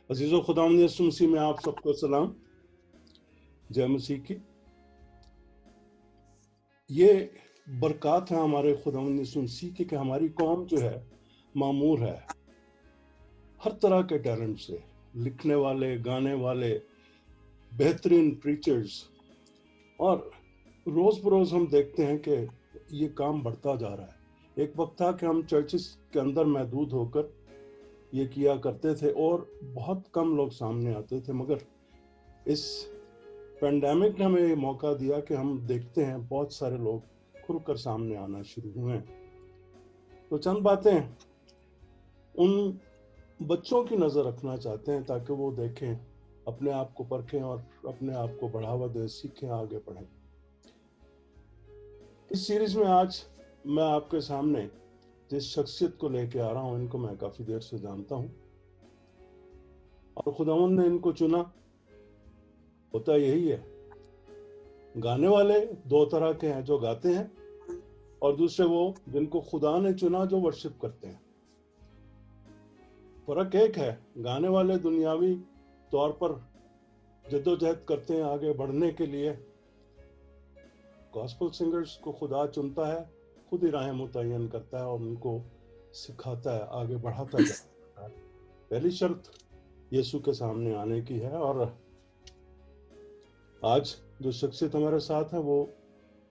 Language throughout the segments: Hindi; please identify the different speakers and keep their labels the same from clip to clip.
Speaker 1: अजीज़ो खुदावंद यीशु मसीह में आप सबको सलाम। जय मसीह की। ये बरक़ात है हमारे खुदावंद यीशु मसीह की कि हमारी कौम जो है मामूर है हर तरह के टैलेंट से, लिखने वाले, गाने वाले, बेहतरीन प्रीचर्स। और रोज़ बरोज़ हम देखते हैं कि ये काम बढ़ता जा रहा है। एक वक्त था कि हम चर्चिस के अंदर महदूद होकर ये किया करते थे और बहुत कम लोग सामने आते थे, मगर इस पेंडेमिक ने हमें ये मौका दिया कि हम देखते हैं बहुत सारे लोग खुलकर सामने आना शुरू हुए हैं। तो चंद बातें उन बच्चों की नज़र रखना चाहते हैं ताकि वो देखें, अपने आप को परखें और अपने आप को बढ़ावा दें, सीखें, आगे बढ़ें। इस सीरीज में आज मैं आपके सामने जिस शख्सियत को लेके आ रहा हूं, इनको मैं काफ़ी देर से जानता हूं और खुदावंद ने इनको चुना। होता यही है, गाने वाले दो तरह के हैं, जो गाते हैं, और दूसरे वो जिनको खुदा ने चुना जो वर्शिप करते हैं। फर्क एक है, गाने वाले दुनियावी तौर पर जद्दोजहद करते हैं आगे बढ़ने के लिए। गॉस्पेल सिंगर्स को खुदा चुनता है, खुद ही राहें मुतय्यन करता है और उनको सिखाता है, आगे बढ़ाता जाता है। पहली शर्त यीशु के सामने आने की है। और आज जो शख्सियत हमारे साथ है वो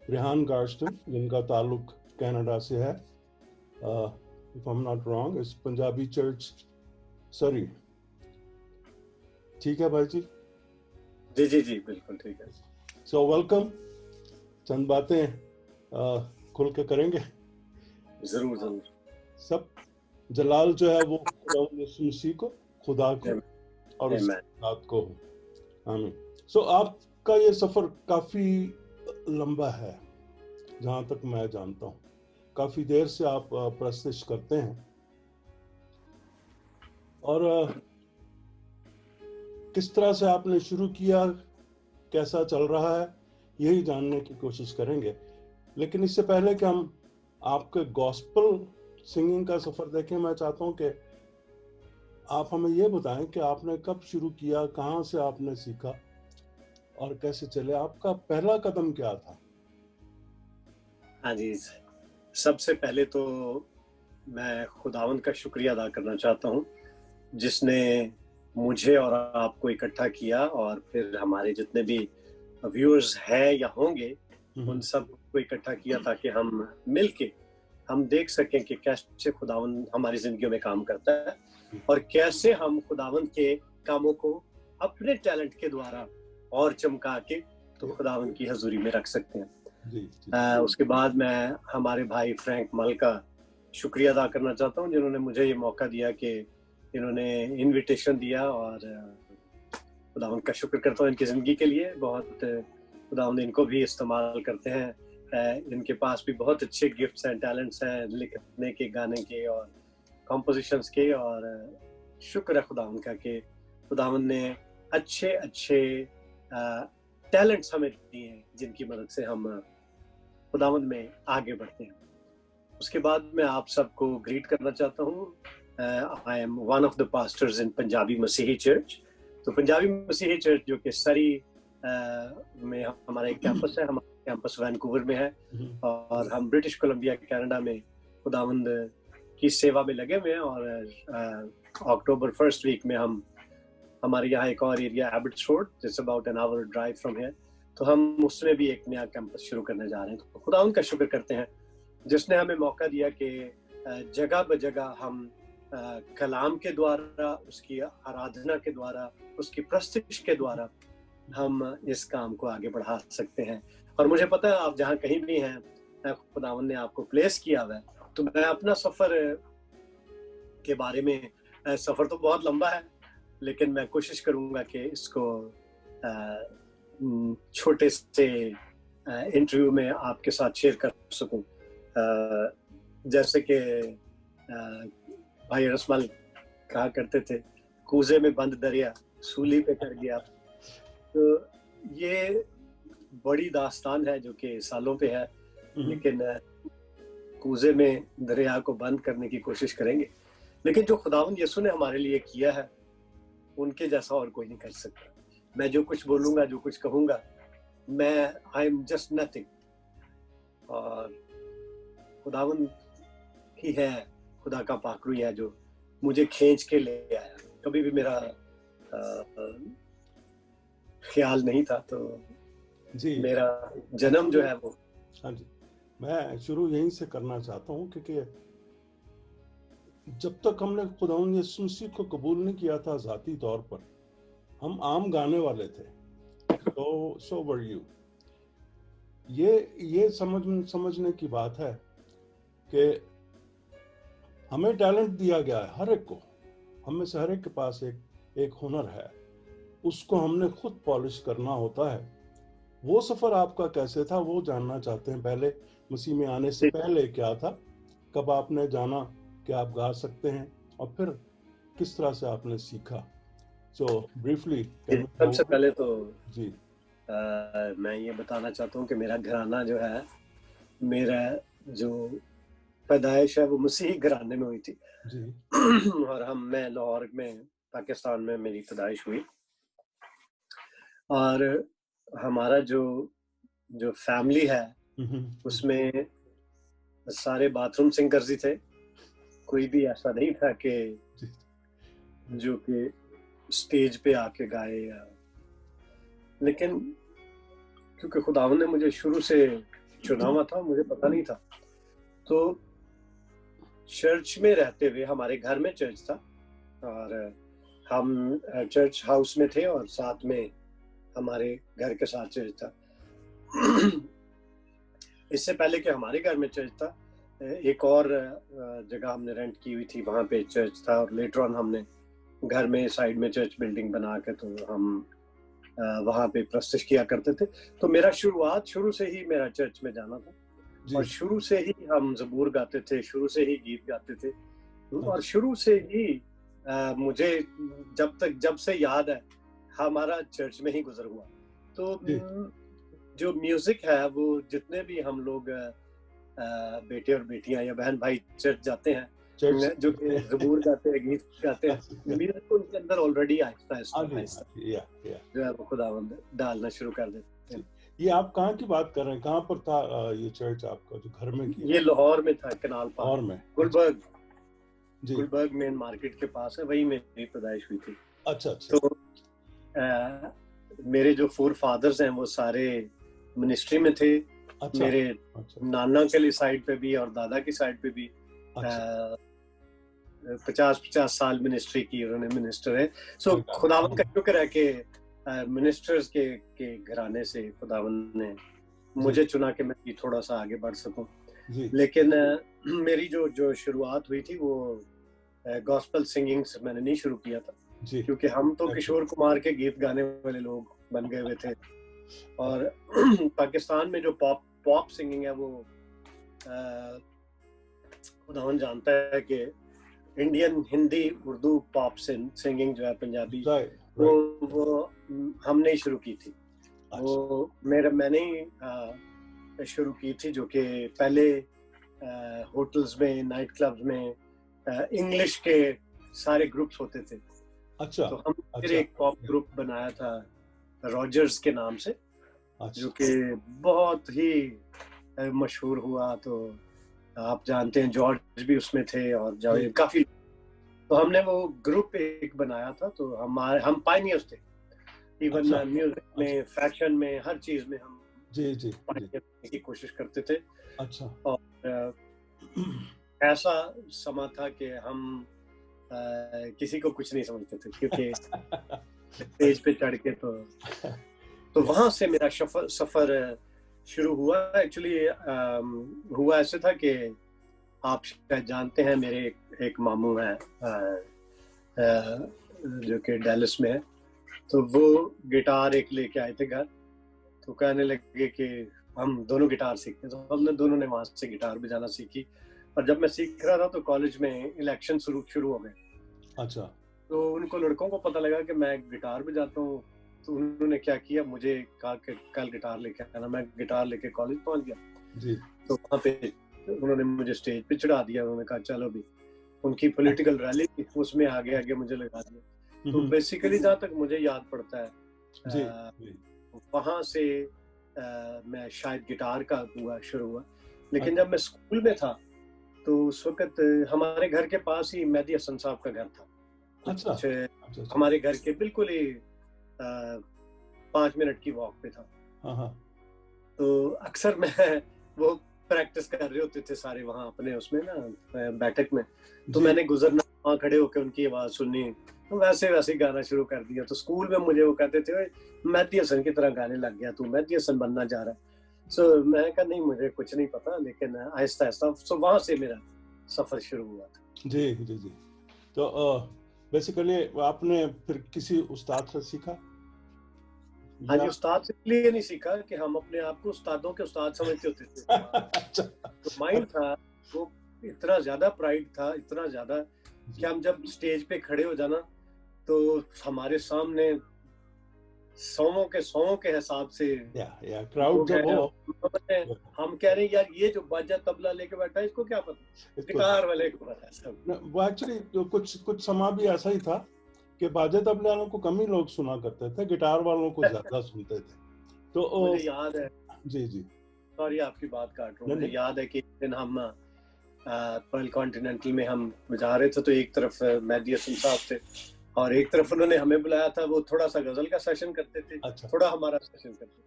Speaker 1: रेहान गार्स्टन, जिनका ताल्लुक कनाडा से है। If I am not wrong, इस पंजाबी चर्च सॉरी, ठीक है भाई जी?
Speaker 2: जी जी जी बिल्कुल ठीक है।
Speaker 1: So welcome. चंद बातें खुल के करेंगे।
Speaker 2: जरूर जरूर।
Speaker 1: सब जलाल जो है वो खुदा यीशु मसीह को, खुदा को और उस बात को। आमीन। सो आपका ये सफर काफी लंबा है, जहां तक मैं जानता हूँ। काफी देर से आप प्रस्तुत करते हैं और किस तरह से आपने शुरू किया, कैसा चल रहा है, यही जानने की कोशिश करेंगे। लेकिन इससे पहले कि हम आपके गॉस्पेल सिंगिंग का सफर देखें, मैं चाहता हूं कि आप हमें ये बताएं कि आपने कब शुरू किया, कहां से आपने सीखा और कैसे चले, आपका पहला कदम क्या था?
Speaker 2: हाँ जी, सबसे पहले तो मैं खुदावंद का शुक्रिया अदा करना चाहता हूँ, जिसने मुझे और आपको इकट्ठा किया और फिर हमारे जितने भी व्यूअर्स हैं या होंगे उन सब को इकट्ठा किया ताकि हम मिलके हम देख सकें कि कैसे खुदावंद हमारी जिंदगियों में काम करता है और कैसे हम खुदावंद के कामों को अपने टैलेंट के द्वारा और चमका के तो खुदावंद की हजूरी में रख सकते हैं। उसके बाद मैं हमारे भाई फ्रैंक मल का शुक्रिया अदा करना चाहता हूँ, जिन्होंने मुझे ये मौका दिया कि इन्होंने इनविटेशन दिया, और खुदावंद का शुक्र करता हूँ इनकी ज़िंदगी के लिए। बहुत खुदावंद इनको भी इस्तेमाल करते हैं। इनके पास भी बहुत अच्छे गिफ्ट्स हैं, टैलेंट्स हैं लिखने के, गाने के और कॉम्पोजिशंस के। और शुक्र है खुदावंद का कि खुदावंद ने अच्छे अच्छे टैलेंट्स हमें दिए हैं, जिनकी मदद से हम खुदावंद में आगे बढ़ते हैं। उसके बाद मैं आप सबको ग्रीट करना चाहता हूँ। I am one of the pastors in Punjabi मसीही चर्च। तो पंजाबी मसीही चर्च जो कि सरी में हमारा एक कैंपस है, हमारा कैंपस वैनकूवर में है, और हम ब्रिटिश कोलंबिया कनाडा में खुदावंद की सेवा में लगे हुए हैं। और अक्टूबर फर्स्ट वीक में हम हमारे यहाँ एक और area Abbotsford, just about an hour drive from here, तो हम उसमें भी एक नया कैंपस शुरू करने जा रहे हैं। तो खुदावंद का शुक्र करते हैं जिसने हमें मौका दिया कि जगह ब जगह हम कलाम के द्वारा, उसकी आराधना के द्वारा, उसकी प्रस्तुति के द्वारा हम इस काम को आगे बढ़ा सकते हैं। और मुझे पता है आप जहाँ कहीं भी हैं, खुदावंद ने आपको प्लेस किया हुआ है। तो मैं अपना सफर के बारे में, सफर तो बहुत लंबा है, लेकिन मैं कोशिश करूंगा कि इसको छोटे से इंटरव्यू में आपके साथ शेयर कर सकूं। जैसे कि भाई रसमल कहा करते थे, कूजे में बंद दरिया सूली पे कर गया। तो ये बड़ी दास्तान है जो कि सालों पे है, लेकिन कूजे में दरिया को बंद करने की कोशिश करेंगे। लेकिन जो खुदावंद यीशु ने हमारे लिए किया है उनके जैसा और कोई नहीं कर सकता। मैं जो कुछ बोलूंगा, जो कुछ कहूंगा, मैं आई एम जस्ट नथिंग, और खुदावंद ही है, खुदा का पाखरू है जो मुझे खींच के ले आया। कभी भी मेरा ख्याल नहीं था, तो
Speaker 1: जी
Speaker 2: मेरा जन्म जो है वो।
Speaker 1: हाँ जी, मैं शुरू यहीं से करना चाहता हूँ, क्योंकि जब तक हमने खुदावंद यीशु मसीह को कबूल नहीं किया था ज़ाती तौर पर, हम आम गाने वाले थे। तो सो वर यू। ये समझने की बात है कि हमें टैलेंट दिया गया है, हर एक को, हम में से हर एक के पास एक हुनर है, उसको हमने खुद पॉलिश करना होता है। वो सफर आपका कैसे था वो जानना चाहते हैं। पहले मसीह में आने से पहले क्या था, कब आपने जाना कि आप गा सकते हैं, और फिर किस तरह से आपने सीखा। सो ब्रीफली
Speaker 2: सबसे पहले तो
Speaker 1: जी
Speaker 2: मैं ये बताना चाहता हूँ कि मेरा घराना जो है, मेरा जो पैदाइश है वो मसीही घराने में हुई थी
Speaker 1: जी
Speaker 2: और मैं लाहौर में, पाकिस्तान में मेरी पैदाइश हुई। और हमारा जो फैमिली है उसमें सारे बाथरूम सिंगर्स ही थे। कोई भी ऐसा नहीं था कि जो कि स्टेज पे आके गाए, या लेकिन क्योंकि खुदावंद ने मुझे शुरू से चुना हुआ था, मुझे पता नहीं था। तो चर्च में रहते हुए, हमारे घर में चर्च था और हम चर्च हाउस में थे और साथ में हमारे घर के साथ चर्च था। इससे पहले कि हमारे घर में चर्च था, एक और जगह हमने रेंट की हुई थी, वहां पे चर्च था, और लेटर ऑन हमने घर में साइड में चर्च बिल्डिंग बना के तो हम वहां पे प्रस्तुत किया करते थे। तो मेरा शुरुआत शुरू से ही मेरा चर्च में जाना था, और शुरू से ही हम ज़बूर गाते थे, शुरू से ही गीत गाते थे, और शुरू से ही मुझे जब से याद है हमारा चर्च में ही गुजर हुआ। तो जो म्यूजिक है वो, जितने भी हम लोग बेटे और बेटियां या बहन भाई चर्च जाते हैं, जो कि ज़बूर गाते हैं, गीत गाते हैं, म्यूजिक उनके अंदर ऑलरेडी आहिस्ता आहिस्ता जो है वो खुदावंद डालना शुरू कर देते हैं।
Speaker 1: ये आप कहाँ की बात कर रहे हैं? कहाँ पर था ये चर्च आपका जो घर में किया?
Speaker 2: ये लाहौर में था, कनाल
Speaker 1: लाहौर में,
Speaker 2: गुलबर्ग मेन मार्केट के पास है, वही मेरी पैदाइश हुई थी।
Speaker 1: अच्छा अच्छा।
Speaker 2: तो मेरे जो फोर फादर्स हैं वो सारे मिनिस्ट्री में थे।
Speaker 1: अच्छा,
Speaker 2: मेरे नाना के लिए साइड पे भी और दादा की साइड पे भी 50 साल मिनिस्ट्री की उन्होंने, मिनिस्टर है। सो खुदावंद का शुक्र है कि मिनिस्टर्स के घराने से खुदावंद ने मुझे चुना कि मैं भी थोड़ा सा आगे बढ़ सकूं। लेकिन मेरी जो शुरुआत हुई थी वो गॉस्पेल सिंगिंग से मैंने नहीं शुरू किया था, क्योंकि हम तो किशोर कुमार के गीत गाने वाले लोग बन गए हुए थे। और पाकिस्तान में जो पॉप सिंगिंग है वो खुदावंद जानता है कि Indian Hindi Urdu pop singing जो है पंजाबी, वो हमने ही शुरू की थी। वो मैंने ही शुरू की थी, जो कि पहले होटल्स में, नाइट क्लब्स में इंग्लिश के सारे ग्रुप्स होते थे।
Speaker 1: अच्छा।
Speaker 2: तो हम फिर एक पॉप ग्रुप बनाया था रॉजर्स के नाम से, जो कि बहुत ही मशहूर हुआ। तो आप जानते हैं जॉर्ज भी उसमें थे और काफी। तो हमने वो ग्रुप एक बनाया था। तो हम पायनियर्स थे, इवन म्यूजिक में, फैशन में, हर चीज में हम पायनियर करने की कोशिश करते थे।
Speaker 1: अच्छा।
Speaker 2: और ऐसा समा था कि हम किसी को कुछ नहीं समझते थे, क्योंकि स्टेज पे चढ़ के तो वहां से मेरा सफर शुरू हुआ। एक्चुअली हुआ ऐसे था कि आप शायद जानते हैं, मेरे एक मामू हैं जो कि डैलस में है। तो वो गिटार एक लेके आए थे घर, तो कहने लगे कि हम दोनों गिटार सीखते हैं। तो हमने दोनों ने वहां से गिटार बजाना सीखी। और जब मैं सीख रहा था तो कॉलेज में इलेक्शन शुरू हो गए।
Speaker 1: अच्छा।
Speaker 2: तो उनको लड़कों को पता लगा कि मैं गिटार बजाता हूँ, तो उन्होंने क्या किया, मुझे कहा कि कल गिटार लेके आना। मैं गिटार लेके कॉलेज पहुंच गया
Speaker 1: जी।
Speaker 2: तो वहाँ पे उन्होंने मुझे स्टेज पे चढ़ा दिया। उन्होंने कहा चलो भी, उनकी पॉलिटिकल रैली उसमें आगे मुझे लगा दिया। तो बेसिकली जहाँ तक मुझे याद पड़ता है
Speaker 1: जी
Speaker 2: वहां से मैं शायद गिटार का हुआ शुरू हुआ। लेकिन जब मैं स्कूल में था तो उस वक्त हमारे घर के पास ही मेहदी हसन साहब का घर था।
Speaker 1: अच्छा।
Speaker 2: हमारे घर के बिल्कुल ही 5 मिनट की वॉक पे था।
Speaker 1: हाँ।
Speaker 2: तो अक्सर मैं वो प्रैक्टिस कर रहे होते थे सारे वहाँ अपने उसमें ना बैठक में। तो मैंने गुजरना वहाँ खड़े होकर उनकी आवाज सुननी, तो वैसे गाना शुरू कर दिया। तो स्कूल में मुझे वो कहते थे मेहदी हसन की तरह गाने लग गया, तू मेहदी हसन बनना जा रहा है। सो मैं कहा नहीं, मुझे कुछ नहीं पता, लेकिन आहिस्ता आहिस्ता सो वहाँ से मेरा सफर शुरू हुआ था।
Speaker 1: जी। तो बेसिकली आपने फिर किसी उस्ताद से सीखा?
Speaker 2: हाँ जी, उस्ताद से इसलिए नहीं सीखा कि हम अपने आप को उस्तादों के उस्ताद समझते होते थे। तो माइंड था वो, इतना ज्यादा प्राइड था, इतना ज्यादा कि हम जब स्टेज पे खड़े हो जाना तो हमारे सामने 100 के हिसाब से
Speaker 1: क्राउड जब हो,
Speaker 2: हम कह रहे हैं यार ये जो बाजा तबला लेके बैठा है इसको क्या पता, गिटार वाले को पता है सब।
Speaker 1: वो एक्चुअली कुछ समा भी ऐसा ही था कि बाजे तबले वालों को कम ही लोग सुना करते थे, गिटार वालों को ज्यादा सुनते थे। तो
Speaker 2: मुझे याद है,
Speaker 1: जी
Speaker 2: सॉरी आपकी बात काट रहा हूँ, मुझे याद है कि एक दिन हम पर्ल कॉन्टिनेंटल में हम जा रहे थे, तो एक तरफ मेहदी हसन साहब थे और एक तरफ उन्होंने हमें बुलाया था। वो थोड़ा सा गजल का सेशन करते थे, थोड़ा हमारा सेशन करते थे।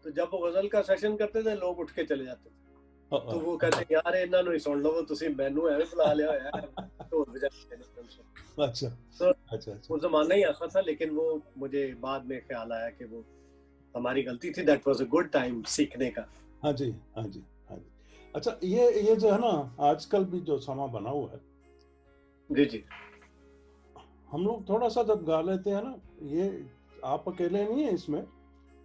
Speaker 2: तो जब वो गजल का सेशन करते थे लोग उठ के चले जाते थे। तो वो कहते यार इन्हां नु ही सुन लो, तुसी मैनू एवें बुला लिया होया ढोल बजाते ने। अच्छा। वो जमाना ही ऐसा था, लेकिन वो मुझे बाद में ख्याल आया कि वो हमारी गलती थी। That was a good time सीखने का।
Speaker 1: हाँ जी। अच्छा, ये जो है ना आजकल भी जो समा बना हुआ है,
Speaker 2: जी
Speaker 1: हम लोग थोड़ा सा जब गा लेते हैं ना, ये आप अकेले नहीं है इसमें,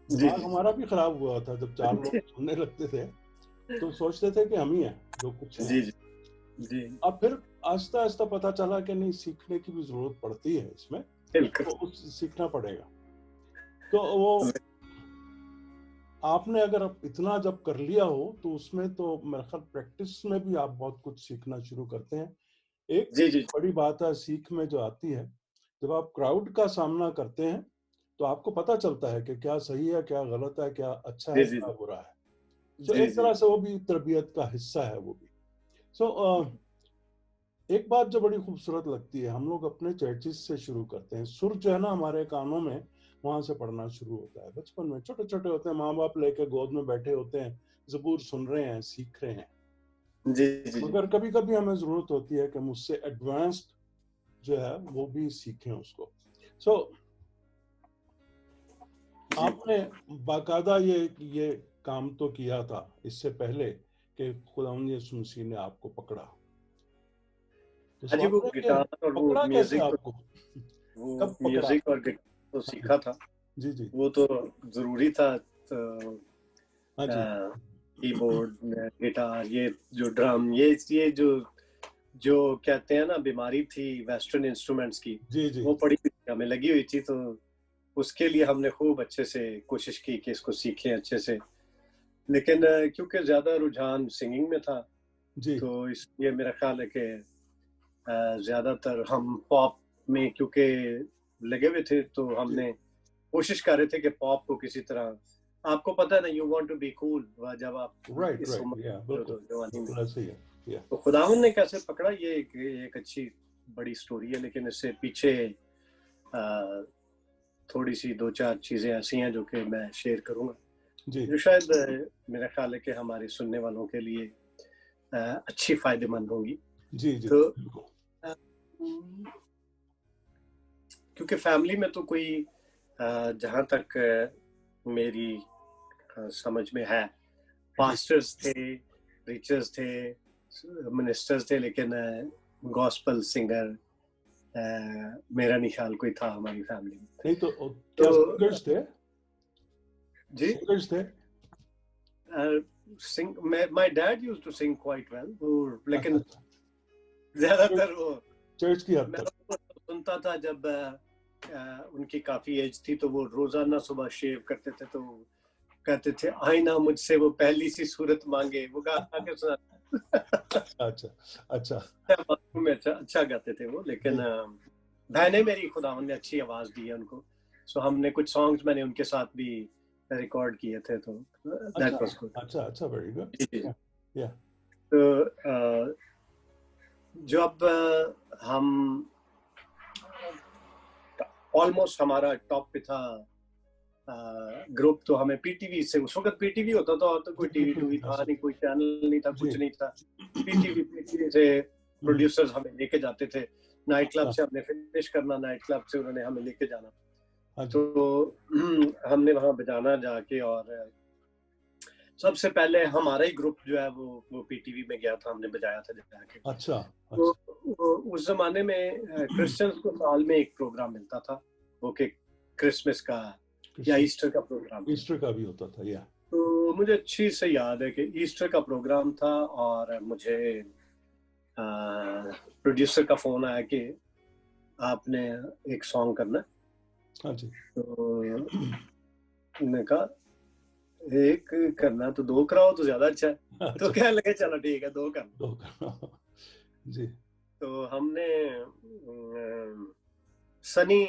Speaker 1: दिमाग हमारा भी खराब हुआ था जब 4 लोग सुनने लगते थे तो सोचते थे कि हम ही हैं जो कुछ है।
Speaker 2: जी।
Speaker 1: अब फिर आहिस्ता आहिस्ता पता चला कि नहीं, सीखने की भी जरूरत पड़ती है इसमें, तो सीखना पड़ेगा। तो वो आपने अगर इतना जब कर लिया हो तो उसमें तो मेरे ख्याल प्रैक्टिस में भी आप बहुत कुछ सीखना शुरू करते हैं। एक बड़ी बात है सीख में जो आती है, जब आप क्राउड का सामना करते हैं तो आपको पता चलता है कि क्या सही है, क्या गलत है, क्या अच्छा है, क्या बुरा है। तो एक तरह से वो भी तरबियत का हिस्सा है वो भी। एक बात जो बड़ी खूबसूरत लगती है, हम लोग अपने चर्चिस से शुरू करते हैं। सुर जो है ना हमारे कानों में वहां से पढ़ना शुरू होता है। बचपन में छोटे छोटे होते हैं, माँ बाप लेके गोद में बैठे होते हैं, ज़बूर सुन रहे हैं, सीख रहे हैं। मगर कभी कभी हमें जरूरत होती है कि मुझसे एडवांस्ड जो है वो भी सीखें उसको। आपने बाकायदा ये काम तो किया था इससे पहले कि खुदावंद यीशु मसीह ने आपको पकड़ा।
Speaker 2: तो वो गिटार और वो म्यूजिक, वो म्यूजिक और गिटार तो सीखा था। जी वो तो जरूरी था। कीबोर्ड, गिटार, ये जो ड्रम, ये जो कहते हैं ना बीमारी थी वेस्टर्न इंस्ट्रूमेंट्स की, वो पड़ी हमें लगी हुई थी। तो उसके लिए हमने खूब अच्छे से कोशिश की कि इसको सीखें अच्छे से। लेकिन क्योंकि ज्यादा रुझान सिंगिंग में था तो इसलिए मेरा ख्याल है कि ज्यादातर हम पॉप में क्योंकि लगे हुए थे, तो हमने कोशिश कर रहे थे कि पॉप को किसी तरह, आपको पता है ना, you want to be cool, जब आप इस उम्र जवानी में, तो खुदावंद ने कैसे पकड़ा, ये एक अच्छी बड़ी स्टोरी है। लेकिन इससे पीछे थोड़ी सी 2-4 चीजें ऐसी हैं जो कि मैं शेयर करूंगा, जो शायद मेरा ख्याल है कि हमारे सुनने वालों के लिए अच्छी फायदेमंद होंगी। तो क्योंकि फैमिली में तो कोई जहां तक मेरी समझ में है, पास्टर्स थे, प्रीचर्स थे, मिनिस्टर्स थे, लेकिन गॉस्पल सिंगर मेरा नहीं ख्याल कोई था हमारी फैमिली में। नहीं तो क्या सिंगर्स थे? जी सिंगर्स थे। My dad used to sing quite well, लेकिन ज्यादातर वो
Speaker 1: चर्च की हद
Speaker 2: तक सुनता था। जब उनकी काफी एज थी तो वो रोजाना सुबह शेव करते थे, तो कहते थे आईना मुझसे वो पहली सी सूरत मांगे, वो गा के सुना। अच्छा
Speaker 1: अच्छा
Speaker 2: अच्छा गाते थे वो। लेकिन बहनें मेरी खुदावंद ने अच्छी आवाज दी है उनको, सो हमने कुछ सॉन्ग्स मैंने उनके साथ भी रिकॉर्ड किए थे, तो दैट वाज गुड।
Speaker 1: अच्छा, वेरी गुड। या
Speaker 2: तो जब हम ऑलमोस्ट हमारा टॉप पे था ग्रुप, तो हमें पीटीवी से, उस वक्त पीटीवी होता था, और तो कोई टीवी टूवी था नहीं, कोई चैनल नहीं था, कुछ नहीं था। पीटीवी से प्रोड्यूसर्स हमें लेके जाते थे नाइट क्लब से, हमने फिनिश करना, नाइट क्लब से उन्होंने हमें लेके जाना। तो हमने वहां बजाना जाके, और सबसे पहले हमारा ही ग्रुप जो है वो पीटीवी में गया था, हमने बजाया था जाके।
Speaker 1: अच्छा।
Speaker 2: तो उस जमाने में क्रिश्चियंस को साल में एक प्रोग्राम मिलता था, वो कि क्रिसमस का या ईस्टर का प्रोग्राम।
Speaker 1: ईस्टर का भी होता था, या।
Speaker 2: तो मुझे अच्छी से याद है कि ईस्टर का प्रोग्राम था, और मुझे प्रोड्यूसर का फोन आया कि आपने एक सॉन्ग करना है।
Speaker 1: हाँ जी।
Speaker 2: तो मैंने कहा एक करना तो दो कराओ तो ज्यादा अच्छा है। अच्छा। तो कहने लगे चलो ठीक है, दो कर
Speaker 1: जी।
Speaker 2: तो हमने सनी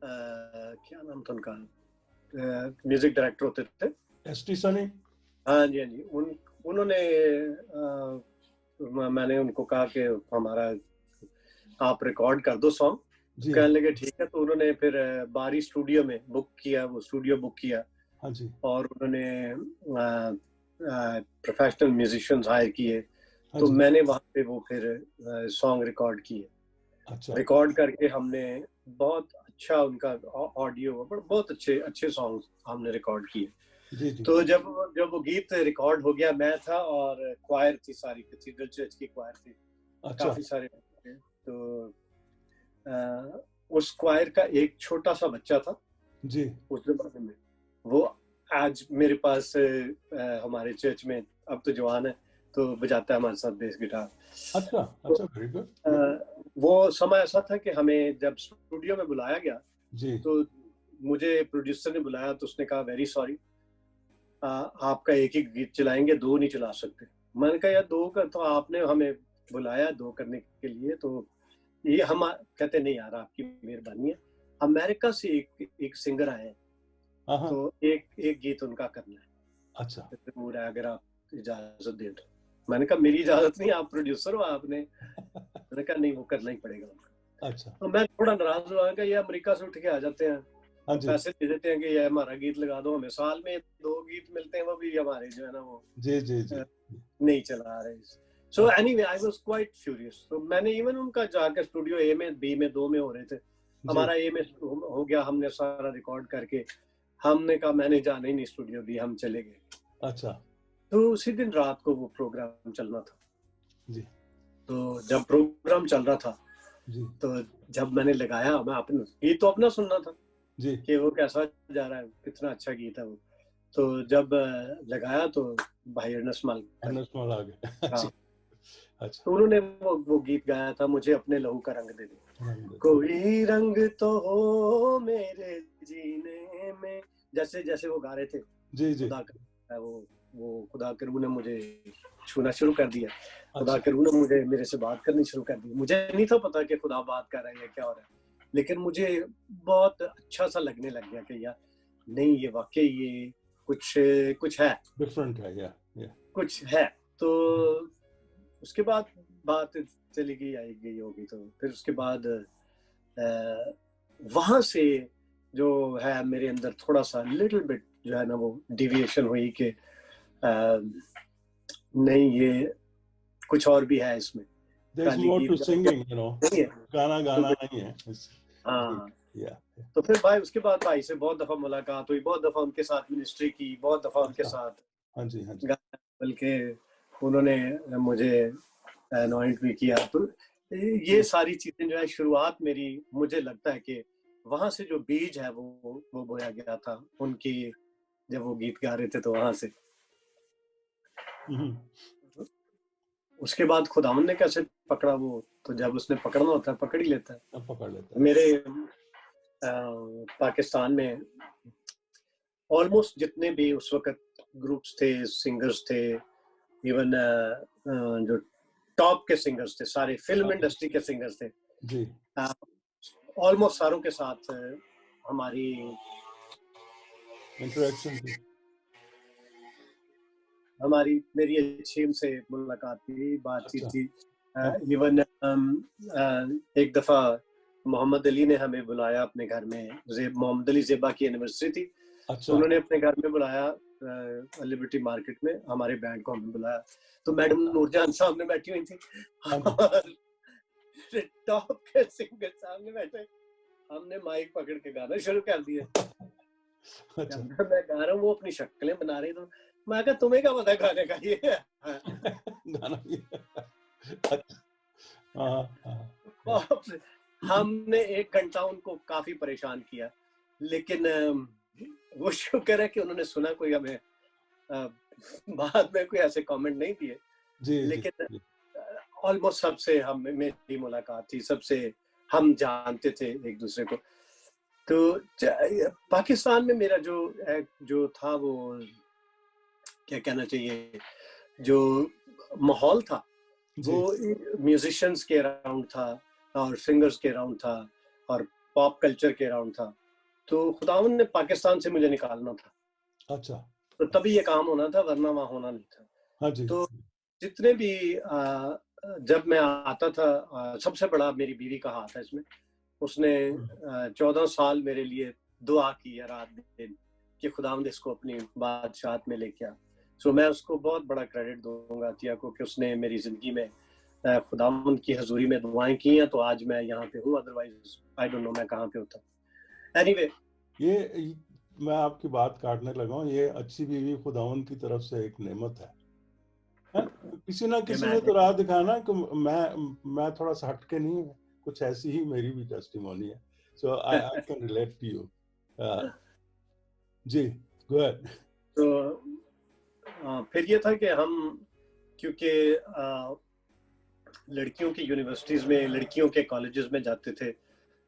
Speaker 2: क्या नाम था उनका, म्यूजिक डायरेक्टर होते थे,
Speaker 1: एसटी सनी।
Speaker 2: हाँ जी उन्होंने मैंने उनको कहा कि हमारा आप रिकॉर्ड कर दो सॉन्ग। कहने लगे ठीक है। तो उन्होंने फिर बारी स्टूडियो में बुक किया, वो स्टूडियो बुक किया।
Speaker 1: हाँ जी।
Speaker 2: और उन्होंने प्रोफेशनल म्यूजिशियंस हायर किए। तो मैंने वहाँ पे वो फिर सॉन्ग रिकॉर्ड किए। अच्छा। रिकॉर्ड करके हमने बहुत अच्छा उनका ऑडियो, बहुत अच्छे सॉन्ग हमने रिकॉर्ड किए। जी। तो जब वो गीत रिकॉर्ड हो गया, मैं था और क्वायर थी, सारी कैथीड्रल चर्च की क्वायर थी। अच्छा। काफी सारे थे। तो उस क्वायर का एक छोटा सा बच्चा था जी उस जमाने में, वो आज मेरे पास हमारे चर्च में, अब तो जवान है, तो बजाता है हमारे साथ बेस गिटार। अच्छा, वेरी गुड। वो समय ऐसा था कि हमें जब स्टूडियो में बुलाया गया जी, तो मुझे प्रोड्यूसर ने बुलाया, तो उसने कहा वेरी सॉरी, आपका एक ही गीत चलाएंगे, दो नहीं चला सकते। मैंने कहा यार दो का तो आपने हमें बुलाया दो करने के लिए, तो ये हम कहते नहीं यार, आपकी मेहरबानी है, अमेरिका से एक सिंगर आए हैं, तो एक गीत उनका करना है। अच्छा। जरूर है, अगर आप इजाजत दे तो। मैंने कहा मेरी इजाजत नहीं, आप प्रोड्यूसर हो, आपने। मैंने कहा नहीं, वो करना ही पड़ेगा उनका। अच्छा। तो मैं थोड़ा नाराज हुआ कि ये अमेरिका से उठ के आ जाते हैं, पैसे दे देते हैं कि ये हमारा गीत लगा दो, हमें साल में 2 गीत मिलते हैं, वो भी हमारे जो है ना वो जी नहीं चला रहे। So anyway, I was quite furious. तो मैंने इवन उनका जाकर स्टूडियो ए में, बी में, 2 में हो रहे थे, हमारा ए में हो गया, हमने सारा रिकॉर्ड करके, हमने कहा मैंने जाना ही नहीं स्टूडियो बी, हम चले गए। अच्छा। तो उसी दिन रात को वो प्रोग्राम चलना था जी। तो जब प्रोग्राम चल रहा था जी, तो जब मैंने लगाया, मैं अपना गीत तो अपना सुनना था जी, कि वो कैसा जा रहा है, कितना अच्छा गीत है वो। तो जब लगाया तो भाई अर्नेस्ट माल आ गया। हाँ। अच्छा। तो उन्होंने वो गीत गाया था, मुझे अपने लहू का रंग दे दे, कोई रंग तो हो मेरे जीने में, जैसे जैसे वो गा रहे थे जी जी, वो खुदा के रूह ने मुझे छूना शुरू कर दिया। खुदा के रूह ने मुझे मेरे से बात करनी शुरू कर दी। मुझे नहीं था पता कि खुदा बात कर रहा है या क्या हो रहा है, लेकिन मुझे बहुत अच्छा सा लगने लग गया कि यार नहीं, ये वाकई ये कुछ है, डिफरेंट है, या कुछ है। तो उसके बाद बात चली गई, आई गई होगी। तो फिर उसके बाद वहां से जो है मेरे अंदर थोड़ा सा लिटिल बिट जो है ना वो डिविएशन हुई कि नहीं, ये कुछ और भी है इसमें। There's more to singing, you know. गाना नहीं है। हाँ। तो फिर भाई उसके बाद भाई से बहुत दफा मुलाकात हुई, बहुत दफा उनके साथ मिनिस्ट्री की, बहुत दफा उनके साथ हाँ जी बल्कि उन्होंने मुझे अनॉइंट भी किया। तो ये सारी चीजें जो है शुरुआत मेरी, मुझे लगता है कि वहां से जो बीज है वो बोया गया था उनकी, जब वो गीत गा रहे थे तो वहां से। उसके बाद खुदावन ने कैसे पकड़ा वो, तो जब उसने पकड़ना होता है पकड़ ही लेता है, पकड़ लेता है। मेरे पाकिस्तान में ऑलमोस्ट जितने भी उस वक्त ग्रुप्स थे, सिंगर्स थे, इवन जो टॉप के सिंगर्स थे, सारे फिल्म इंडस्ट्री के सिंगर्स थे जी। ऑलमोस्ट सारों के साथ हमारी
Speaker 1: इंटरेक्शन थी।
Speaker 2: मेरी अच्छी उनसे मुलाकात थी, बातचीत
Speaker 1: अच्छा।
Speaker 2: थी। इवन एक दफा मोहम्मद अली ने हमें बुलाया अपने घर में, मोहम्मद अली ज़ेबा की एनिवर्सरी थी,
Speaker 1: अच्छा।
Speaker 2: तो उन्होंने अपने घर में बुलाया, लिबर्टी मार्केट में हमारे बैंड को हमें बुलाया, तो मैडम नूरजहान सामने बैठी हुई थी और टॉप के सिंगर सामने बैठे, हमने माइक पकड़ के गाना शुरू कर दिया।
Speaker 1: अच्छा।
Speaker 2: मैं गा रहा हूँ, वो अपनी शक्लें बना रही, तो मैं कहा तुम्हें क्या पता है गाने का ये
Speaker 1: गाना ये। अच्छा।
Speaker 2: हमने 1 घंटा उनको काफी परेशान किया, लेकिन वो शुक्र है कि उन्होंने सुना, कोई हमें बाद में कोई ऐसे कमेंट नहीं दिए। लेकिन ऑलमोस्ट सबसे मेरी मुलाकात थी, सबसे हम जानते थे एक दूसरे को। तो पाकिस्तान में मेरा जो था, वो क्या कहना चाहिए, जो माहौल था वो म्यूजिशियंस के अराउंड था और सिंगर्स के अराउंड था और पॉप कल्चर के अराउंड था। तो खुदावन ने पाकिस्तान से मुझे निकालना था।
Speaker 1: अच्छा।
Speaker 2: तो तभी ये काम होना था, वरना वहाँ होना नहीं था।
Speaker 1: हाँ जी।
Speaker 2: तो जितने भी जब मैं आता था, सबसे बड़ा मेरी बीवी का हाथ है इसमें। उसने 14 साल मेरे लिए दुआ की है रात दिन कि खुदावंद इसको अपनी बादशाहत में लेके आ। सो मैं उसको बहुत बड़ा क्रेडिट दूंगा अतिया को कि उसने मेरी जिंदगी में खुदावंद की हजूरी में दुआएं की हैं, तो आज मैं यहाँ पे हूँ, अदरवाइज आई डोंट नो मैं कहाँ पे होता। एनीवे,
Speaker 1: ये मैं आपकी बात काटने लगा हूँ, ये अच्छी बीवी खुदावंद की तरफ से एक नेमत है? किसी ना किसी ने तो राह दिखाना कि मैं थोड़ा सा हटके नहीं हूँ, कुछ ऐसी ही मेरी भी टेस्टिमोनी है। So I can relate to you. जी, गो अहेड।
Speaker 2: तो फिर ये था कि हम, क्योंकि लड़कियों की यूनिवर्सिटीज में, लड़कियों के कॉलेजेस में जाते थे,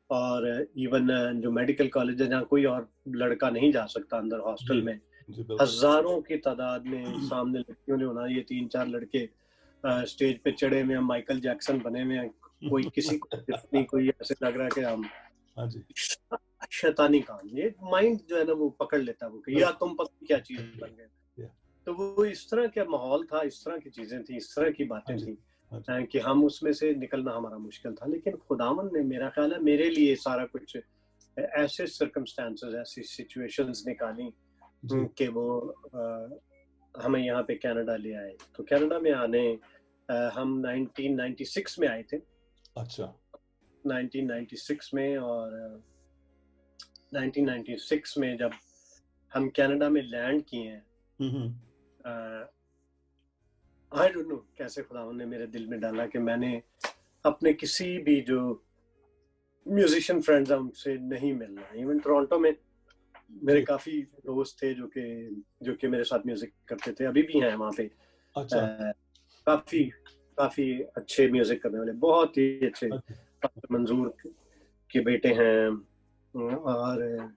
Speaker 2: और इवन जो मेडिकल कॉलेज है जहाँ कोई और लड़का नहीं जा सकता अंदर हॉस्टल में, हजारों की तादाद में सामने लड़कियों ने होना, ये 3-4 लड़के स्टेज पे चढ़े हुए हैं, माइकल जैक्सन बने हुए हैं, कोई किसी को नहीं, कोई ऐसे लग रहा है कि हम शैतानी काम, ये माइंड जो है ना वो पकड़ लेता है, वो कि यार तुम पता क्या चीज बन गए। तो वो इस तरह का माहौल था, इस तरह की चीजें थी, इस तरह की बातें थी कि हम उसमें से निकलना हमारा मुश्किल था। लेकिन खुदावन ने, मेरा ख्याल है, मेरे लिए सारा कुछ ऐसे सर्कमस्टेंसेस, ऐसी सिचुएशंस निकाली कि वो हमें यहाँ पे कनाडा ले आए। तो कनाडा में आने हम 1996 में आए थे।
Speaker 1: अच्छा।
Speaker 2: 1996 में, और 1996 में जब हम कनाडा में लैंड किए हैं, आई डोंट नो कैसे खुदावन ने मेरे दिल में डाला कि मैंने अपने किसी भी जो म्यूजिशियन फ्रेंड्स हैं उनसे नहीं मिलना। इवन टोरंटो में मेरे काफी दोस्त थे जो कि मेरे साथ म्यूजिक करते थे, अभी भी हैं वहाँ पे।
Speaker 1: अच्छा।
Speaker 2: काफी अच्छे म्यूजिक करने वाले, बहुत ही अच्छे। मंजूर के बेटे हैं और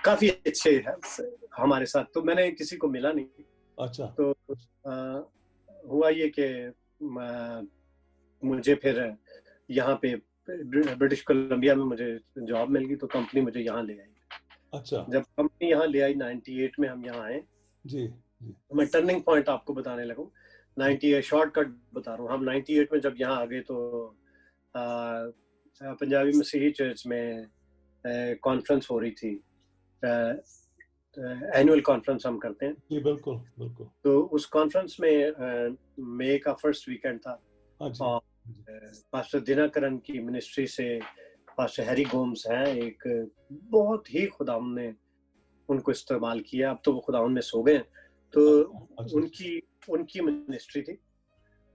Speaker 2: काफी अच्छे हैं हमारे साथ, तो मैंने किसी को मिला नहीं।
Speaker 1: अच्छा।
Speaker 2: तो हुआ ये कि मुझे फिर यहाँ पे ब्रिटिश कोलंबिया में मुझे जॉब मिल गई, तो कंपनी मुझे यहाँ ले आई।
Speaker 1: अच्छा।
Speaker 2: जब कंपनी यहाँ ले आई 98 में हम यहाँ आए।
Speaker 1: जी।
Speaker 2: मैं टर्निंग पॉइंट आपको बताने लगूं। 98 शॉर्टकट बता रहा हूँ। हम 98 में जब यहाँ आ गए तो पंजाबी मसीही चर्च में कॉन्फ्रेंस हो रही थी, एनुअल कॉन्फ्रेंस हम करते हैं।
Speaker 1: जी, बिल्कुल बिल्कुल।
Speaker 2: तो उस कॉन्फ्रेंस में मई का फर्स्ट वीकेंड था, और पास्टर दिनाकरन की मिनिस्ट्री से पास्टर हैरी गोम्स हैं, एक बहुत ही खुदावन ने उनको इस्तेमाल किया। अब तो वो खुदावन में सो गए, तो उनकी मिनिस्ट्री थी।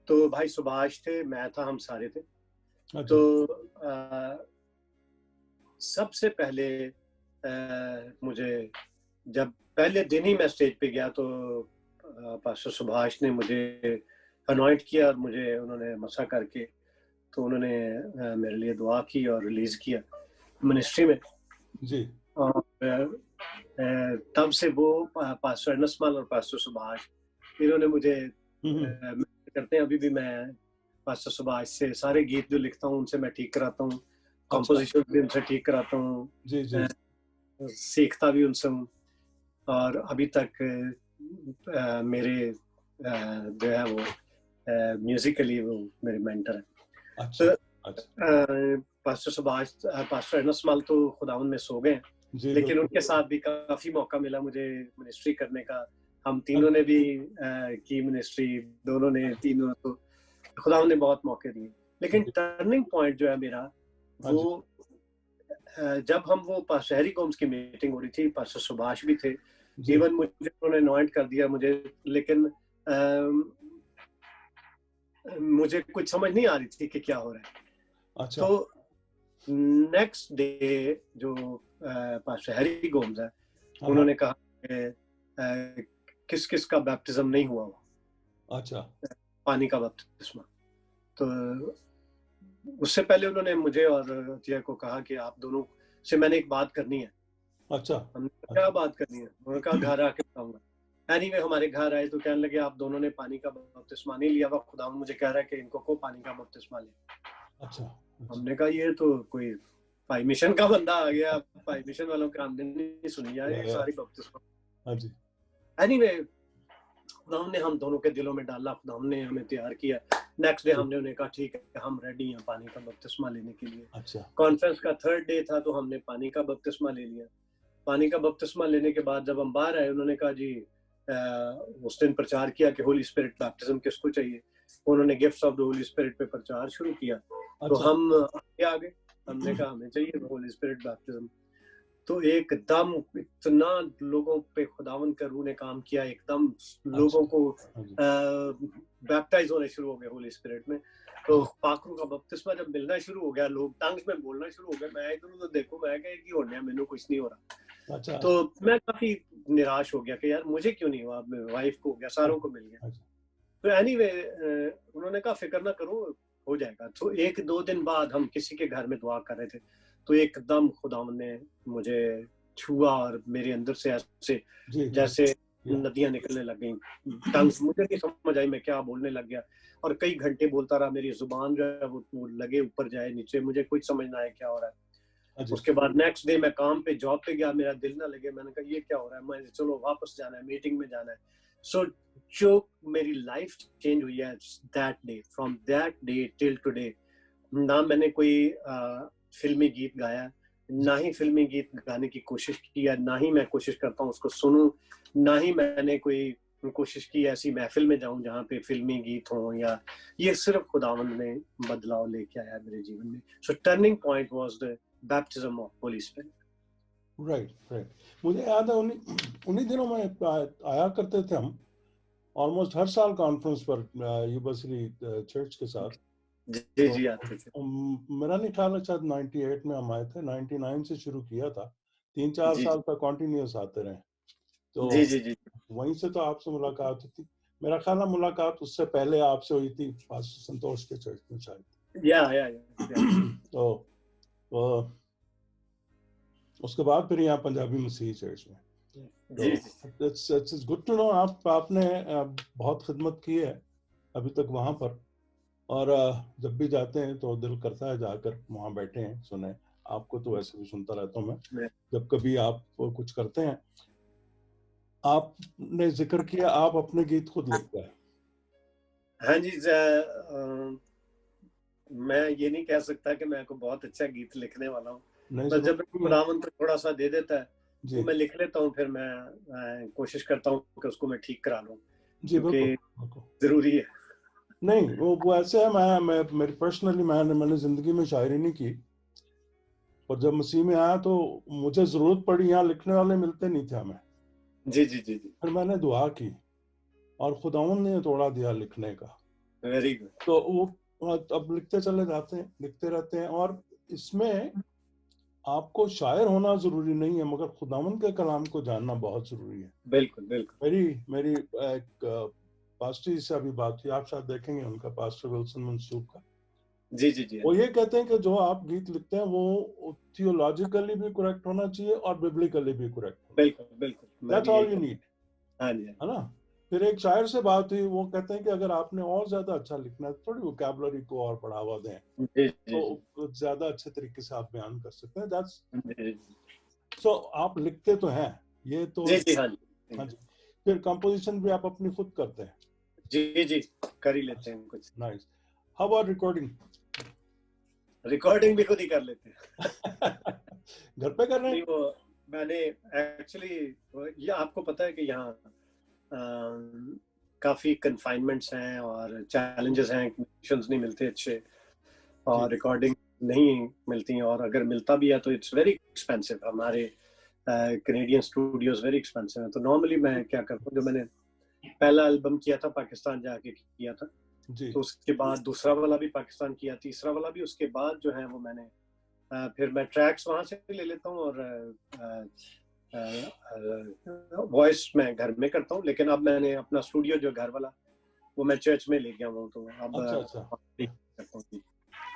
Speaker 2: तो भाई सुभाष थे, मैं था, हम सारे थे। तो सबसे पहले मुझे, जब पहले दिन ही मैं स्टेज पे गया, तो पास्टर सुभाष ने मुझे अनॉइंट किया और मुझे उन्होंने मसा करके, तो उन्होंने मेरे लिए दुआ की और रिलीज किया मिनिस्ट्री में
Speaker 1: जी।
Speaker 2: और तब से वो पास्टर अनसमल और पास्टर सुभाष, इन्होंने मुझे करते हैं। अभी भी मैं पास्टर सुभाष से सारे गीत जो लिखता हूँ उनसे मैं ठीक कराता हूँ, कॉम्पोजिशन भी उनसे ठीक कराता हूँ,
Speaker 1: जी जी,
Speaker 2: सीखता भी उनसे हूँ, और अभी तक मेरे जो है वो म्यूजिकली वो मेरे मेंटर है।
Speaker 1: अच्छा
Speaker 2: तो
Speaker 1: अच्छा,
Speaker 2: पास्टर सुभाष, पास्टर एनस माल तो खुदावन में सो गए हैं,
Speaker 1: जी
Speaker 2: लेकिन
Speaker 1: बिल्कुल,
Speaker 2: उनके साथ भी काफी मौका मिला मुझे मिनिस्ट्री करने का। हम तीनों ने भी की मिनिस्ट्री, दोनों ने, तीनों, तो खुदावन ने बहुत मौके दिए। लेकिन
Speaker 1: जी,
Speaker 2: टर्निंग पॉइंट जो है मेरा,
Speaker 1: हाँ
Speaker 2: वो
Speaker 1: जी,
Speaker 2: जब हम वो शहरी कौम्स की मीटिंग हो रही थी, पास्टर सुभाष भी थे,
Speaker 1: जी,
Speaker 2: इवन मुझे उन्होंने नॉइंट कर दिया मुझे, लेकिन मुझे कुछ समझ नहीं आ रही थी कि क्या हो रहा है।
Speaker 1: अच्छा,
Speaker 2: तो नेक्स्ट डे जो पास्टर हैरी गोम्स है,
Speaker 1: हाँ हाँ,
Speaker 2: उन्होंने कहा कि किस किस का बैप्टिज्म नहीं हुआ हो,
Speaker 1: अच्छा,
Speaker 2: पानी का बपतिस्मा। तो उससे पहले उन्होंने मुझे और अतिया को कहा कि आप दोनों से मैंने एक बात करनी है।
Speaker 1: अच्छा,
Speaker 2: हमने कहा, क्या
Speaker 1: अच्छा,
Speaker 2: बात करनी है? उन्होंने कहा घर आके बताऊंगा। एनीवे हमारे घर आए तो कहने लगे, आप दोनों ने पानी का बपतिस्मा नहीं लिया हुआ, खुदा मुझे कह रहा है कि इनको को पानी का बपतिस्मा ले।
Speaker 1: अच्छा, अच्छा,
Speaker 2: हमने कहा ये तो कोई भाई मिशन का बंदा आ गया, भाई मिशन वालों के आमदनी नहीं सुनी जाए
Speaker 1: या,
Speaker 2: सारी बपतिस्मा।
Speaker 1: हाँ जी,
Speaker 2: एनीवे खुदा ने हम दोनों के दिलों में डाला, खुदा ने हमें तैयार किया। नेक्स्ट डे
Speaker 1: जी,
Speaker 2: हमने उन्हें कहा ठीक है हम रेडी हैं पानी का बपतिस्मा लेने के लिए।
Speaker 1: अच्छा,
Speaker 2: कॉन्फ्रेंस का थर्ड डे था तो हमने पानी का बपतिस्मा ले लिया। पानी का बपतिस्मा लेने के बाद जब हम बाहर आए, उन्होंने कहा जी उस दिन प्रचार किया कि होली स्पिरिट बैप्टिज्म किसको चाहिए। उन्होंने gifts of the Holi spirit पे प्रचार शुरू किया, तो
Speaker 1: अच्छा,
Speaker 2: हम आगे आ गए। हमने कहा हमें चाहिए होली स्पिरिट बैप्टिज्म। तो एकदम इतना लोगों पे खुदावन का रूह ने काम किया, एकदम लोगों
Speaker 1: अच्छा,
Speaker 2: को
Speaker 1: हाँ जी,
Speaker 2: बैप्टाइज होने शुरू हो गए होली स्पिरिट में। तो पाखरू का बपतिस्मा जब मिलना शुरू हो गया, लोग टंग्स में बोलना शुरू हो गए। मैं इधर उधर देखो, मैं क्या कि होने मैंने कुछ नहीं हो रहा।
Speaker 1: अच्छा,
Speaker 2: तो मैं काफी निराश हो गया कि यार मुझे क्यों नहीं हुआ, वाइफ को हो गया, सारों को मिल गया।
Speaker 1: अच्छा,
Speaker 2: तो एनीवे उन्होंने कहा फिक्र ना करो, हो जाएगा। तो एक दो दिन बाद हम किसी के घर में दुआ कर रहे थे, तो एकदम खुदावन ने मुझे छुआ और मेरे अंदर से ऐसे
Speaker 1: जी,
Speaker 2: जैसे
Speaker 1: या,
Speaker 2: नदियां निकलने लग गई। टंग्स मुझे नहीं समझ आई मैं क्या बोलने लग गया, और कई घंटे बोलता रहा। मेरी जुबान जो है वो लगे ऊपर जाए नीचे, मुझे कुछ समझ ना आए क्या हो रहा है।
Speaker 1: हाँ जी,
Speaker 2: उसके बाद नेक्स्ट डे मैं काम पे जॉब पे गया, मेरा दिल ना लगे, मैंने कहा ये क्या हो रहा है, मैं चलो वापस जाना है, मीटिंग में जाना है। सो जो मेरी लाइफ चेंज हुई है that day, from that day till today, ना मैंने कोई फिल्मी गीत गाया, ना ही फिल्मी गीत गाने की कोशिश की है, ना ही मैं कोशिश करता हूँ उसको सुनूं, ना ही मैंने कोई कोशिश की ऐसी महफिल में जाऊं जहाँ पे फिल्मी गीत हों, या ये सिर्फ खुदावंद ने बदलाव लेके आया मेरे जीवन में। So turning point was the baptism of Holy Spirit.
Speaker 1: Right right, मुझे याद है उन्हीं उन्हीं दिनों में आया करते थे हम ऑलमोस्ट हर साल कॉन्फ्रेंस पर यूबसरी चर्च के साथ।
Speaker 2: जी
Speaker 1: तो
Speaker 2: जी आते थे।
Speaker 1: मेरा नहीं ख्याल है, शायद 98 में हम आए थे, 99 से शुरू किया था, 3-4
Speaker 2: जी
Speaker 1: साल तक कॉन्टिन्यूस आते रहे। तो
Speaker 2: जी जी जी
Speaker 1: वहीं से तो आपसे मुलाकात हुई थी। मेरा ख्याल है मुलाकात उससे पहले आपसे हुई थी पास्टर संतोष के चर्च में शायद।
Speaker 2: या
Speaker 1: तो उसके बाद फिर यहाँ पंजाबी मसीही चर्च में।
Speaker 2: जी
Speaker 1: तो इट्स गुड टू नो आपने बहुत खिदमत की है अभी तक वहां पर, और जब भी जाते हैं तो दिल करता है जाकर वहां बैठे हैं सुने। आपको तो वैसे भी सुनता रहता हूँ मैं, जब कभी आप कुछ करते हैं। आपने जिक्र किया आप अपने गीत खुद लिखते हैं।
Speaker 2: हाँ जी, मैं ये नहीं कह सकता कि मैं को बहुत अच्छा गीत लिखने वाला हूँ,
Speaker 1: नहीं
Speaker 2: बस जब
Speaker 1: जरूर नहीं है।
Speaker 2: खुदावंद थोड़ा सा दे देता है
Speaker 1: जी
Speaker 2: तो मैं लिख लेता हूँ, फिर मैं कोशिश करता हूँ कि उसको मैं ठीक करा लूँ,
Speaker 1: जी,
Speaker 2: क्योंकि
Speaker 1: बिल्कुल बिल्कुल।
Speaker 2: जरूरी है।
Speaker 1: नहीं वो ऐसे है, मैं मेरी पर्सनली मैंने जिंदगी में शायरी नहीं की, और जब मसीह में आया तो मुझे जरूरत पड़ी, यहाँ लिखने वाले मिलते नहीं थे हमें।
Speaker 2: जी जी जी जी,
Speaker 1: फिर मैंने दुआ की और खुदावंद ने तोड़ा दिया लिखने का।
Speaker 2: Very good.
Speaker 1: तो वो अब लिखते चले जाते हैं, लिखते रहते हैं। और इसमें आपको शायर होना जरूरी नहीं है, मगर खुदावंद के कलाम को जानना बहुत जरूरी है।
Speaker 2: बिल्कुल बिल्कुल।
Speaker 1: मेरी मेरी एक पास्टर से अभी बात हुई, आप शायद देखेंगे उनका, पास्टर विल्सन मंसूर का।
Speaker 2: जी जी जी
Speaker 1: वो ये कहते हैं कि जो आप गीत लिखते हैं वो थियोलॉजिकली भी करेक्ट होना चाहिए और बिब्लिकली भी करेक्ट होना चाहिए।
Speaker 2: बिल्कुल बिल्कुल, मैं
Speaker 1: दैट्स
Speaker 2: भी यही
Speaker 1: ऑल यू
Speaker 2: कहता
Speaker 1: नीड,
Speaker 2: हूँ। हाँ जी
Speaker 1: है ना। फिर एक शायर से बात हुई, वो कहते हैं कि अगर आपने और ज्यादा अच्छा लिखना है तो थोड़ी वोकैबुलरी को और बढ़ावा दें,
Speaker 2: जी जी जी
Speaker 1: तो ज्यादा अच्छे तरीके से आप बयान कर सकते हैं। दैट्स
Speaker 2: जी
Speaker 1: सो आप लिखते तो हैं ये तो।
Speaker 2: जी जी, हाँ जी
Speaker 1: हाँ जी। फिर कंपोजिशन भी आप अपनी खुद करते हैं?
Speaker 2: जी जी, कर ही लेते हैं कुछ।
Speaker 1: Nice. How about recording?
Speaker 2: Recording भी खुद ही कर लेते हैं।
Speaker 1: घर पे कर रहे
Speaker 2: नहीं,
Speaker 1: हैं?
Speaker 2: वो मैंने एक्चुअली, ये आपको पता है कि यहाँ काफी कन्फाइनमेंट्स हैं और चैलेंजेस हैं, म्यूजिशियंस नहीं मिलते अच्छे,
Speaker 1: जी
Speaker 2: और रिकॉर्डिंग नहीं मिलती, और अगर मिलता भी है तो इट्स वेरी एक्सपेंसिव। हमारे कैनेडियन स्टूडियोज वेरी एक्सपेंसिव है। तो नॉर्मली मैं क्या करता हूँ, जो मैंने पहला एल्बम किया था पाकिस्तान जाके किया था,
Speaker 1: जी।
Speaker 2: तो उसके बाद दूसरा वाला भी पाकिस्तान किया, तीसरा वाला भी उसके बाद जो है वो मैंने फिर मैं ट्रैक्स वहां से ले लेता हूँ, और वॉइस मैं घर में करता हूँ। लेकिन अब मैंने अपना स्टूडियो जो घर वाला, वो मैं चर्च में ले गया हूँ, तो अब
Speaker 1: अच्छा अच्छा
Speaker 2: करता हूँ।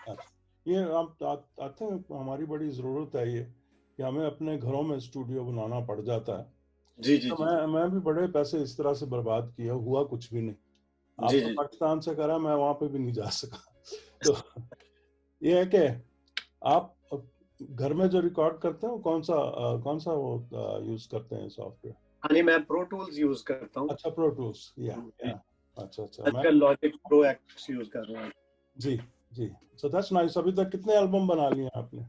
Speaker 1: अच्छा। ये आप आते हैं, हमारी बड़ी ज़रूरत है ये कि हमें अपने घरों में स्टूडियो बनाना पड़ जाता है।
Speaker 2: जी जी
Speaker 1: तो
Speaker 2: जी
Speaker 1: मैं भी बड़े पैसे इस तरह से बर्बाद किया, हुआ कुछ भी नहीं।
Speaker 2: जी
Speaker 1: आपने
Speaker 2: जी।
Speaker 1: पाकिस्तान से करा, मैं वहां पे भी नहीं जा सका। तो ये है कि आप घर में जो रिकॉर्ड करते हैं वो कौन सा वो यूज करते हैं सॉफ्टवेयर?
Speaker 2: हाँ नहीं, मैं प्रो टूल्स यूज करता हूँ।
Speaker 1: अच्छा, प्रो टूल्स।
Speaker 2: जी,
Speaker 1: या अच्छा अच्छा। मैं
Speaker 2: आजकल लॉजिक प्रो एक्स यूज कर रहा हूँ।
Speaker 1: जी जी। So that's nice. अभी तक कितने एल्बम बना लिए आपने?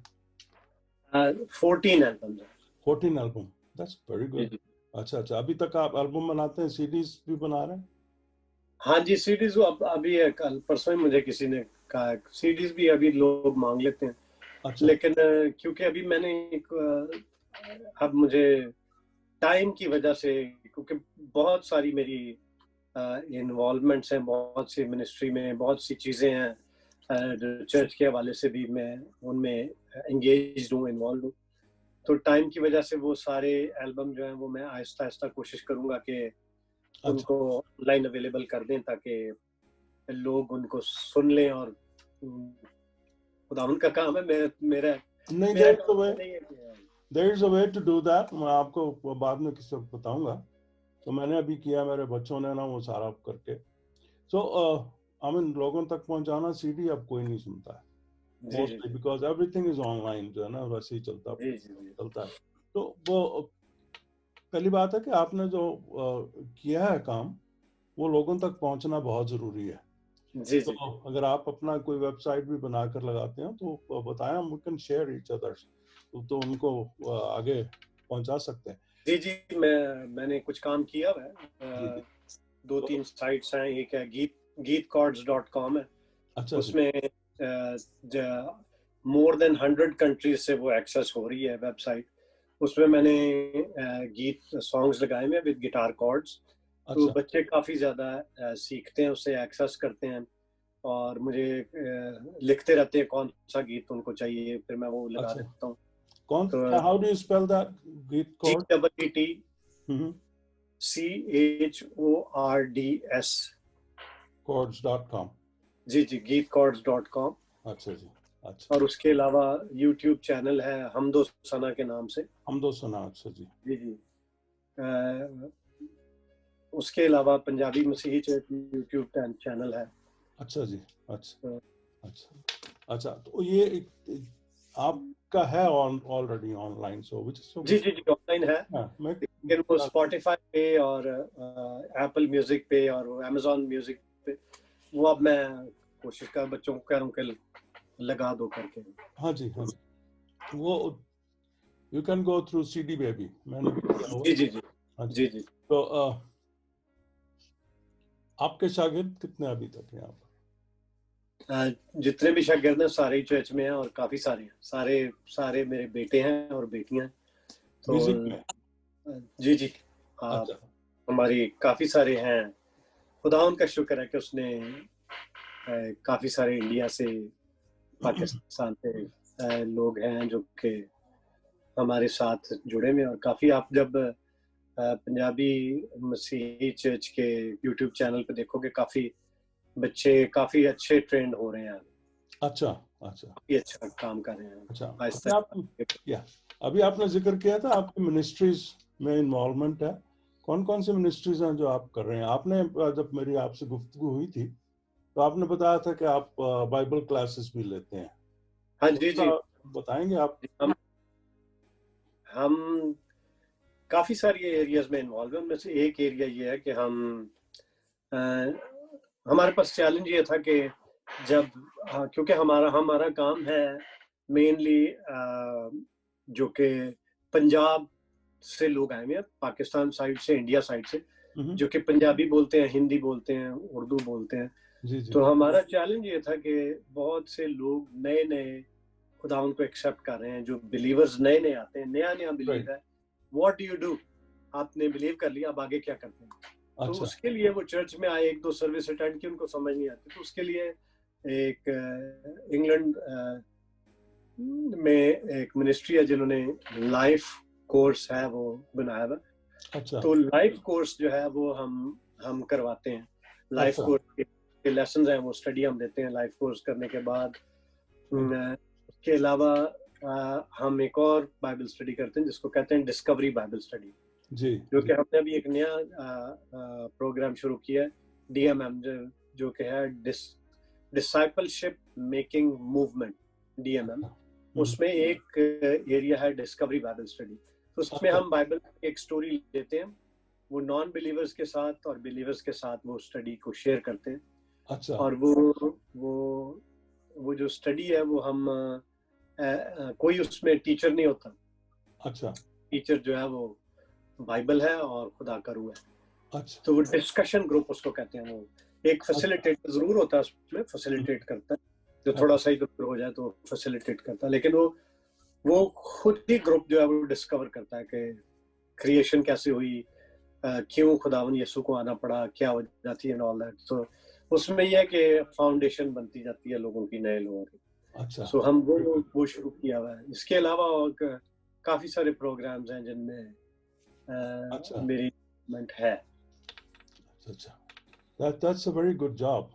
Speaker 2: 14 एल्बम है।
Speaker 1: 14 एल्बम। दैट्स वेरी
Speaker 2: जी
Speaker 1: गुड।
Speaker 2: जी।
Speaker 1: अच्छा अच्छा। अभी तक आप एल्बम बनाते हैं, सीडीज भी बना रहे हैं?
Speaker 2: हाँ जी, सीडीज अभी है, कल परसों ही मुझे किसी ने कहा सीडीज भी अभी लोग मांग लेते हैं।
Speaker 1: अच्छा
Speaker 2: लेकिन क्योंकि अभी मैंने अब मुझे टाइम की वजह से, क्योंकि बहुत सारी मेरी इन्वॉल्वमेंट्स हैं, बहुत सी मिनिस्ट्री में बहुत सी चीज़ें हैं, जो चर्च के हवाले से भी मैं उनमें एंगेज हूँ, इन्वॉल्व हूँ। तो टाइम की वजह से वो सारे एल्बम जो हैं वो मैं आहिस्ता आहिस्ता कोशिश करूँगा कि
Speaker 1: अच्छा।
Speaker 2: उनको ऑनलाइन अवेलेबल कर दें, ताकि लोग उनको सुन लें। और खुदा उनका काम है, मेरा
Speaker 1: नहीं,
Speaker 2: मेरा काम तो नहीं है कि
Speaker 1: there is a way to do that. मैं आपको बाद में किसी वक्त बताऊंगा। तो मैंने अभी किया, मेरे बच्चों ने ना वो सारा करके। सो आई मीन लोगों तक पहुंचाना, सीडी अब कोई नहीं सुनता है
Speaker 2: जी जी
Speaker 1: mostly, because everything is online जो है ना, वैसे ही
Speaker 2: जी जी जी
Speaker 1: चलता है। तो वो पहली बात है कि आपने जो किया है काम, वो लोगों तक पहुंचना बहुत जरूरी है।
Speaker 2: जी
Speaker 1: तो
Speaker 2: जी
Speaker 1: अगर आप अपना कोई वेबसाइट भी बनाकर लगाते हैं तो बताएं, हम कैन शेयर ईच अदर्स, तो उनको आगे पहुंचा सकते हैं।
Speaker 2: जी जी। मैंने कुछ काम किया है।
Speaker 1: जी जी।
Speaker 2: 2-3
Speaker 1: तो
Speaker 2: साइट्स हैं। एक है geetchords.com है।
Speaker 1: अच्छा जी।
Speaker 2: उसमें मोर देन 100 कंट्रीज से वो एक्सेस हो रही है वेबसाइट। उसमें मैंने गीत सॉन्ग्स लगाए हुए विद गिटार कॉर्ड्स। तो
Speaker 1: अच्छा
Speaker 2: बच्चे काफी ज्यादा सीखते हैं, उससे एक्सेस करते हैं, और मुझे लिखते रहते हैं कौन सा गीत उनको चाहिए, फिर मैं वो लगा
Speaker 1: अच्छा।
Speaker 2: देता हूँ।
Speaker 1: कौन,
Speaker 2: तो
Speaker 1: how do you spell that? गीत कॉर्ड?
Speaker 2: GEETCHORDS।
Speaker 1: chords.com।
Speaker 2: जी जी, geekchords.com।
Speaker 1: अच्छा जी। अच्छा।
Speaker 2: और उसके अलावा यूट्यूब चैनल है हमदो सना के नाम से।
Speaker 1: हम दो सुना। अच्छा जी।
Speaker 2: जी जी। उसके अलावा पंजाबी मसीही चर्च यूट्यूब चैनल है।
Speaker 1: अच्छा जी। अच्छा
Speaker 2: तो
Speaker 1: अच्छा। अच्छा, तो ये आपका है already online, so which is so
Speaker 2: जी
Speaker 1: गुड।
Speaker 2: जी जी, ऑनलाइन है।
Speaker 1: मैं
Speaker 2: लेकिन वो स्पॉटिफाई पे और एप्पल म्यूजिक पे और अमेजोन म्यूजिक पे, वो अब मैं कोशिश कर बच्चों को कह रहा हूँ कि लगा दो करके।
Speaker 1: हाँ जी हाँ जी। वो you can go through CD baby, मैंने भी किया हुआ।
Speaker 2: जी जी जी
Speaker 1: हाँ जी।
Speaker 2: जी जी।
Speaker 1: तो आपके शागिर्द कितने अभी तक हैं आप?
Speaker 2: जितने भी शागिर्द हैं सारे ही चर्च में हैं, और काफी सारे हैं, सारे सारे मेरे बेटे हैं और बेटियां। तो
Speaker 1: म्यूजिक में?
Speaker 2: जी जी। हाँ,
Speaker 1: अच्छा
Speaker 2: हमारी काफी सारे हैं। खुदा उनका शुक्र है कि उसने काफी सारे इंडिया से, पाकिस्तान से लोग हैं जो कि हमारे साथ जुड़े हुए हैं। और काफी, आप जब पंजाबी मसीही चर्च के यूट्यूब चैनल पे देखोगे, काफी बच्चे काफी अच्छे ट्रेंड हो रहे हैं,
Speaker 1: अच्छा अच्छा
Speaker 2: काफी अच्छा काम कर रहे हैं
Speaker 1: अच्छा।
Speaker 2: आहिस्ता
Speaker 1: अभी आप,
Speaker 2: आहिस्ता।
Speaker 1: या अभी आपने जिक्र किया था आपकी मिनिस्ट्रीज में इन्वॉल्वमेंट है, कौन कौन सी मिनिस्ट्रीज हैं जो आप कर रहे हैं? आपने जब मेरी आपसे गुफ्तगू हुई थी तो आपने बताया था कि आप बाइबल क्लासेस भी लेते हैं,
Speaker 2: हाँ
Speaker 1: तो
Speaker 2: जी
Speaker 1: थोड़ा
Speaker 2: जी।
Speaker 1: बताएंगे आप?
Speaker 2: हम काफी सारी एरियाज में इन्वॉल्व है। उनमें से एक एरिया ये है कि अ, हमारे पास चैलेंज ये था कि जब क्योंकि हमारा हमारा काम है मेनली जो कि पंजाब से लोग आए हुए हैं, पाकिस्तान साइड से, इंडिया साइड से, जो कि पंजाबी बोलते हैं, हिंदी बोलते हैं, उर्दू बोलते हैं।
Speaker 1: जी जी।
Speaker 2: तो हमारा चैलेंज ये था कि बहुत से लोग नए नए खुदावन को एक्सेप्ट कर रहे हैं, जो बिलीवर्स नए नए आते हैं, नया नया बिलीव है। What do you do? आपने बिलीव कर लिया, अब आगे क्या करते हैं? तो
Speaker 1: अच्छा।
Speaker 2: उसके लिए वो चर्च में आए, 1-2 सर्विस अटेंड की, उनको समझ नहीं आती, तो उसके लिए एक इंग्लैंड में एक मिनिस्ट्री है जिन्होंने लाइफ कोर्स है वो बनाया हुआ।
Speaker 1: अच्छा।
Speaker 2: तो लाइफ कोर्स जो है वो हम करवाते हैं। लाइफ
Speaker 1: अच्छा।
Speaker 2: कोर्स के लेसन हैं, वो स्टडी हम देते हैं। लाइफ कोर्स करने के बाद उसके अलावा हम एक और बाइबल स्टडी करते हैं जिसको कहते हैं डिस्कवरी बाइबल स्टडी,
Speaker 1: जी,
Speaker 2: जो
Speaker 1: जी।
Speaker 2: कि हमने अभी एक नया प्रोग्राम शुरू किया है, DMM, जो कि है डिसाइपलशिप मेकिंग मूवमेंट, DMM। उसमें एक एरिया है डिस्कवरी बाइबल स्टडी। तो उसमें हम बाइबल की एक स्टोरी लेते हैं, वो नॉन बिलीवर्स के साथ और बिलीवर्स के साथ वो स्टडी को शेयर करते हैं।
Speaker 1: अच्छा।
Speaker 2: और वो जो स्टडी है वो हम कोई उसमें टीचर नहीं होता।
Speaker 1: अच्छा।
Speaker 2: टीचर जो है वो बाइबल है और खुदा का रूह है।
Speaker 1: अच्छा।
Speaker 2: तो वो डिस्कशन ग्रुप उसको कहते हैं। वो एक फैसिलिटेटर जरूर होता है उसमें, फैसिलिटेट करता है, जो थोड़ा सा इधर हो जाए तो फैसिलिटेट करता है, लेकिन वो खुद ही ग्रुप जो है वो डिस्कवर करता है कि क्रिएशन कैसे हुई, क्यों खुदावन यीशु को आना पड़ा, क्या वजह थी एंड ऑल दैट। सो उसमें यह है कि फाउंडेशन बनती जाती है लोगों की, नए लोगों की।
Speaker 1: अच्छा।
Speaker 2: सो हम वो शुरू किया हुआ है। इसके अलावा और काफी सारे प्रोग्राम्स हैं जिनमें
Speaker 1: अच्छा।
Speaker 2: मेरी इन्वॉल्वमेंट है।
Speaker 1: अच्छा। That's a very good job.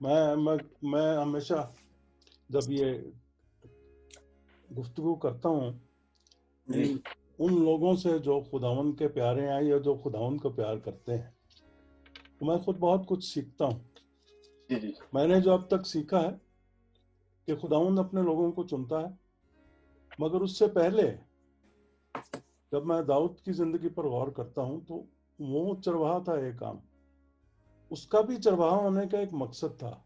Speaker 1: मैं हमेशा जब ये गुफ्तगू करता हूँ उन लोगों से जो खुदावन के प्यारे हैं या जो खुदावन को प्यार करते हैं, तो मैं खुद बहुत कुछ सीखता हूँ। मैंने जो अब तक सीखा है कि खुदावन अपने लोगों को चुनता है, मगर उससे पहले जब मैं दाऊद की जिंदगी पर गौर करता हूँ तो वो चरवाहा था एक काम, उसका भी चरवाहा होने का एक मकसद था,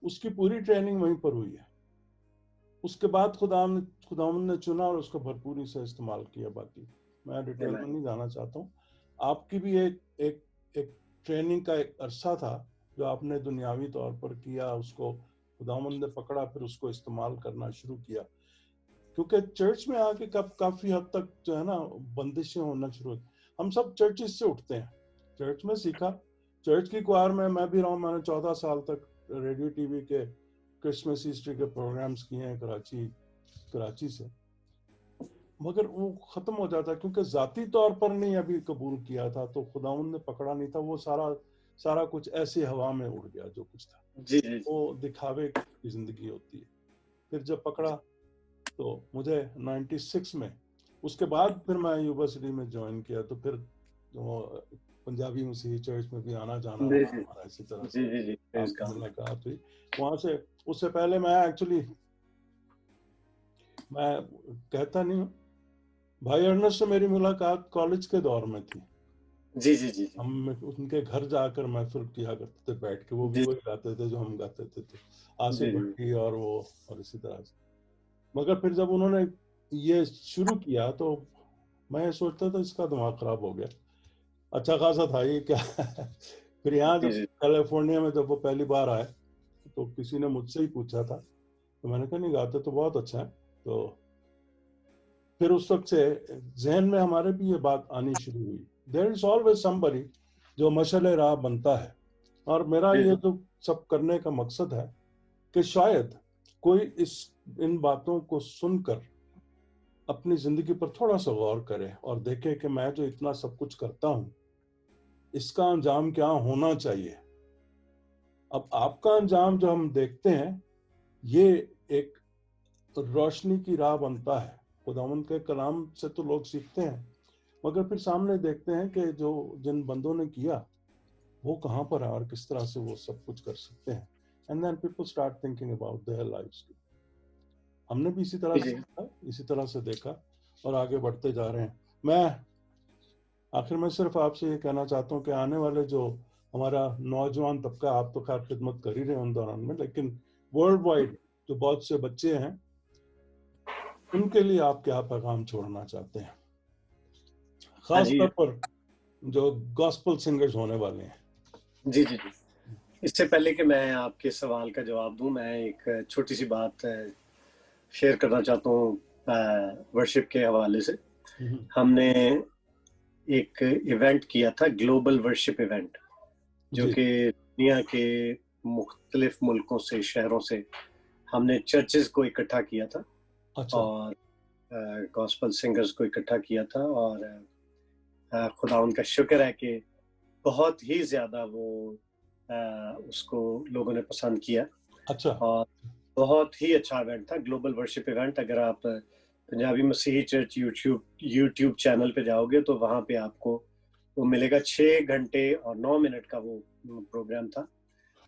Speaker 1: उसकी पूरी ट्रेनिंग वहीं पर हुई है। उसके बाद खुदावन ने चुना और उसको भरपूरी से इस्तेमाल किया। बाकी मैं डिटेल में नहीं जाना चाहता हूँ। आपकी भी एक ट्रेनिंग का एक अरसा था जो आपने दुनियावी तौर पर किया, उसको खुदावन ने पकड़ा, फिर उसको इस्तेमाल करना शुरू किया। क्योंकि चर्च में आके काफी हद तक जो है ना बंदिशें होना शुरू हुई। हम सब चर्चिस से उठते हैं, चर्च में सीखा, चर्च की क्वायर में मैं भी रहा हूँ। मैंने 14 साल तक रेडियो टीवी के क्रिसमस हिस्ट्री के प्रोग्राम्स किए हैं कराची से, मगर वो खत्म हो जाता क्योंकि जाती तौर पर नहीं अभी कबूल किया था, तो खुदावंद ने पकड़ा नहीं था। वो सारा कुछ ऐसे हवा में उड़ गया जो कुछ था।
Speaker 2: जी।
Speaker 1: वो दिखावे की जिंदगी होती है। फिर जब पकड़ा तो मुझे 96 में, उसके बाद फिर मैं यूनिवर्सिटी में ज्वाइन किया, तो फिर पंजाबी मसीही चर्च में भी आना जाना हमारा इसी तरह से मुलाकात हुई वहां से। उससे पहले मैं कहता नहीं हूँ, भाई अर्नस्ट से मेरी मुलाकात कॉलेज के दौर में थी।
Speaker 2: जी।
Speaker 1: हम उनके घर जाकर महफिल किया करते थे बैठ के, वो भी वही गाते थे जो हम गाते थे, तो आसिफ भट्टी और वो और इसी तरह से। मगर फिर जब उन्होंने ये शुरू किया तो मैं सोचता था इसका दिमाग खराब हो गया, अच्छा खासा था ये क्या। फिर यहाँ जब कैलिफोर्निया में जब वो पहली बार आए तो किसी ने मुझसे ही पूछा था, तो मैंने कहा नहीं गाते तो बहुत अच्छा है। तो फिर उस वक्त से जहन में हमारे भी ये बात आनी शुरू हुई, देयर इज ऑलवेज समबडी जो मशाले राह बनता है। और मेरा ये तो सब करने का मकसद है कि शायद कोई इन बातों को सुनकर अपनी जिंदगी पर थोड़ा सा गौर करे और देखे कि मैं जो इतना सब कुछ करता हूं इसका अंजाम क्या होना चाहिए। अब आपका अंजाम जो हम देखते हैं ये एक रोशनी की राह बनता है। खुदावंद के कलाम से तो लोग सीखते हैं, मगर फिर सामने देखते हैं कि जो जिन बंदों ने किया वो कहाँ पर है और किस तरह से वो सब कुछ कर सकते हैं, and then people start thinking about their lives. हमने भी इसी तरह से देखा, इसी तरह से देखा और आगे बढ़ते जा रहे हैं। मैं आखिर में सिर्फ आपसे ये कहना चाहता हूँ कि आने वाले जो हमारा नौजवान तबका, आप तो खैर खिदमत कर ही रहे हैं उन दौरान में, लेकिन वर्ल्ड वाइड जो बहुत से बच्चे हैं उनके लिए आप क्या पैगाम छोड़ना चाहते हैं, खास तौर पर जो गॉस्पेल सिंगर्स होने वाले हैं?
Speaker 2: जी जी जी, इससे पहले कि मैं आपके सवाल का जवाब दूं, मैं एक छोटी सी बात शेयर करना चाहता हूँ वर्शिप के हवाले से। हमने एक इवेंट किया था, ग्लोबल वर्शिप इवेंट, जो कि दुनिया के मुख्तलिफ मुल्कों से, शहरों से हमने चर्चेस को इकट्ठा किया था।
Speaker 1: अच्छा।
Speaker 2: और गॉस्पेल सिंगर्स को इकट्ठा किया था, और खुदा उनका शुक्र है कि बहुत ही ज्यादा वो उसको लोगों ने पसंद किया।
Speaker 1: अच्छा।
Speaker 2: और बहुत ही अच्छा इवेंट था, ग्लोबल वर्शिप इवेंट। अगर आप पंजाबी मसीही चर्च यूट्यूब चैनल पे जाओगे तो वहां पे आपको वो मिलेगा। 6 घंटे और 9 मिनट का वो प्रोग्राम था।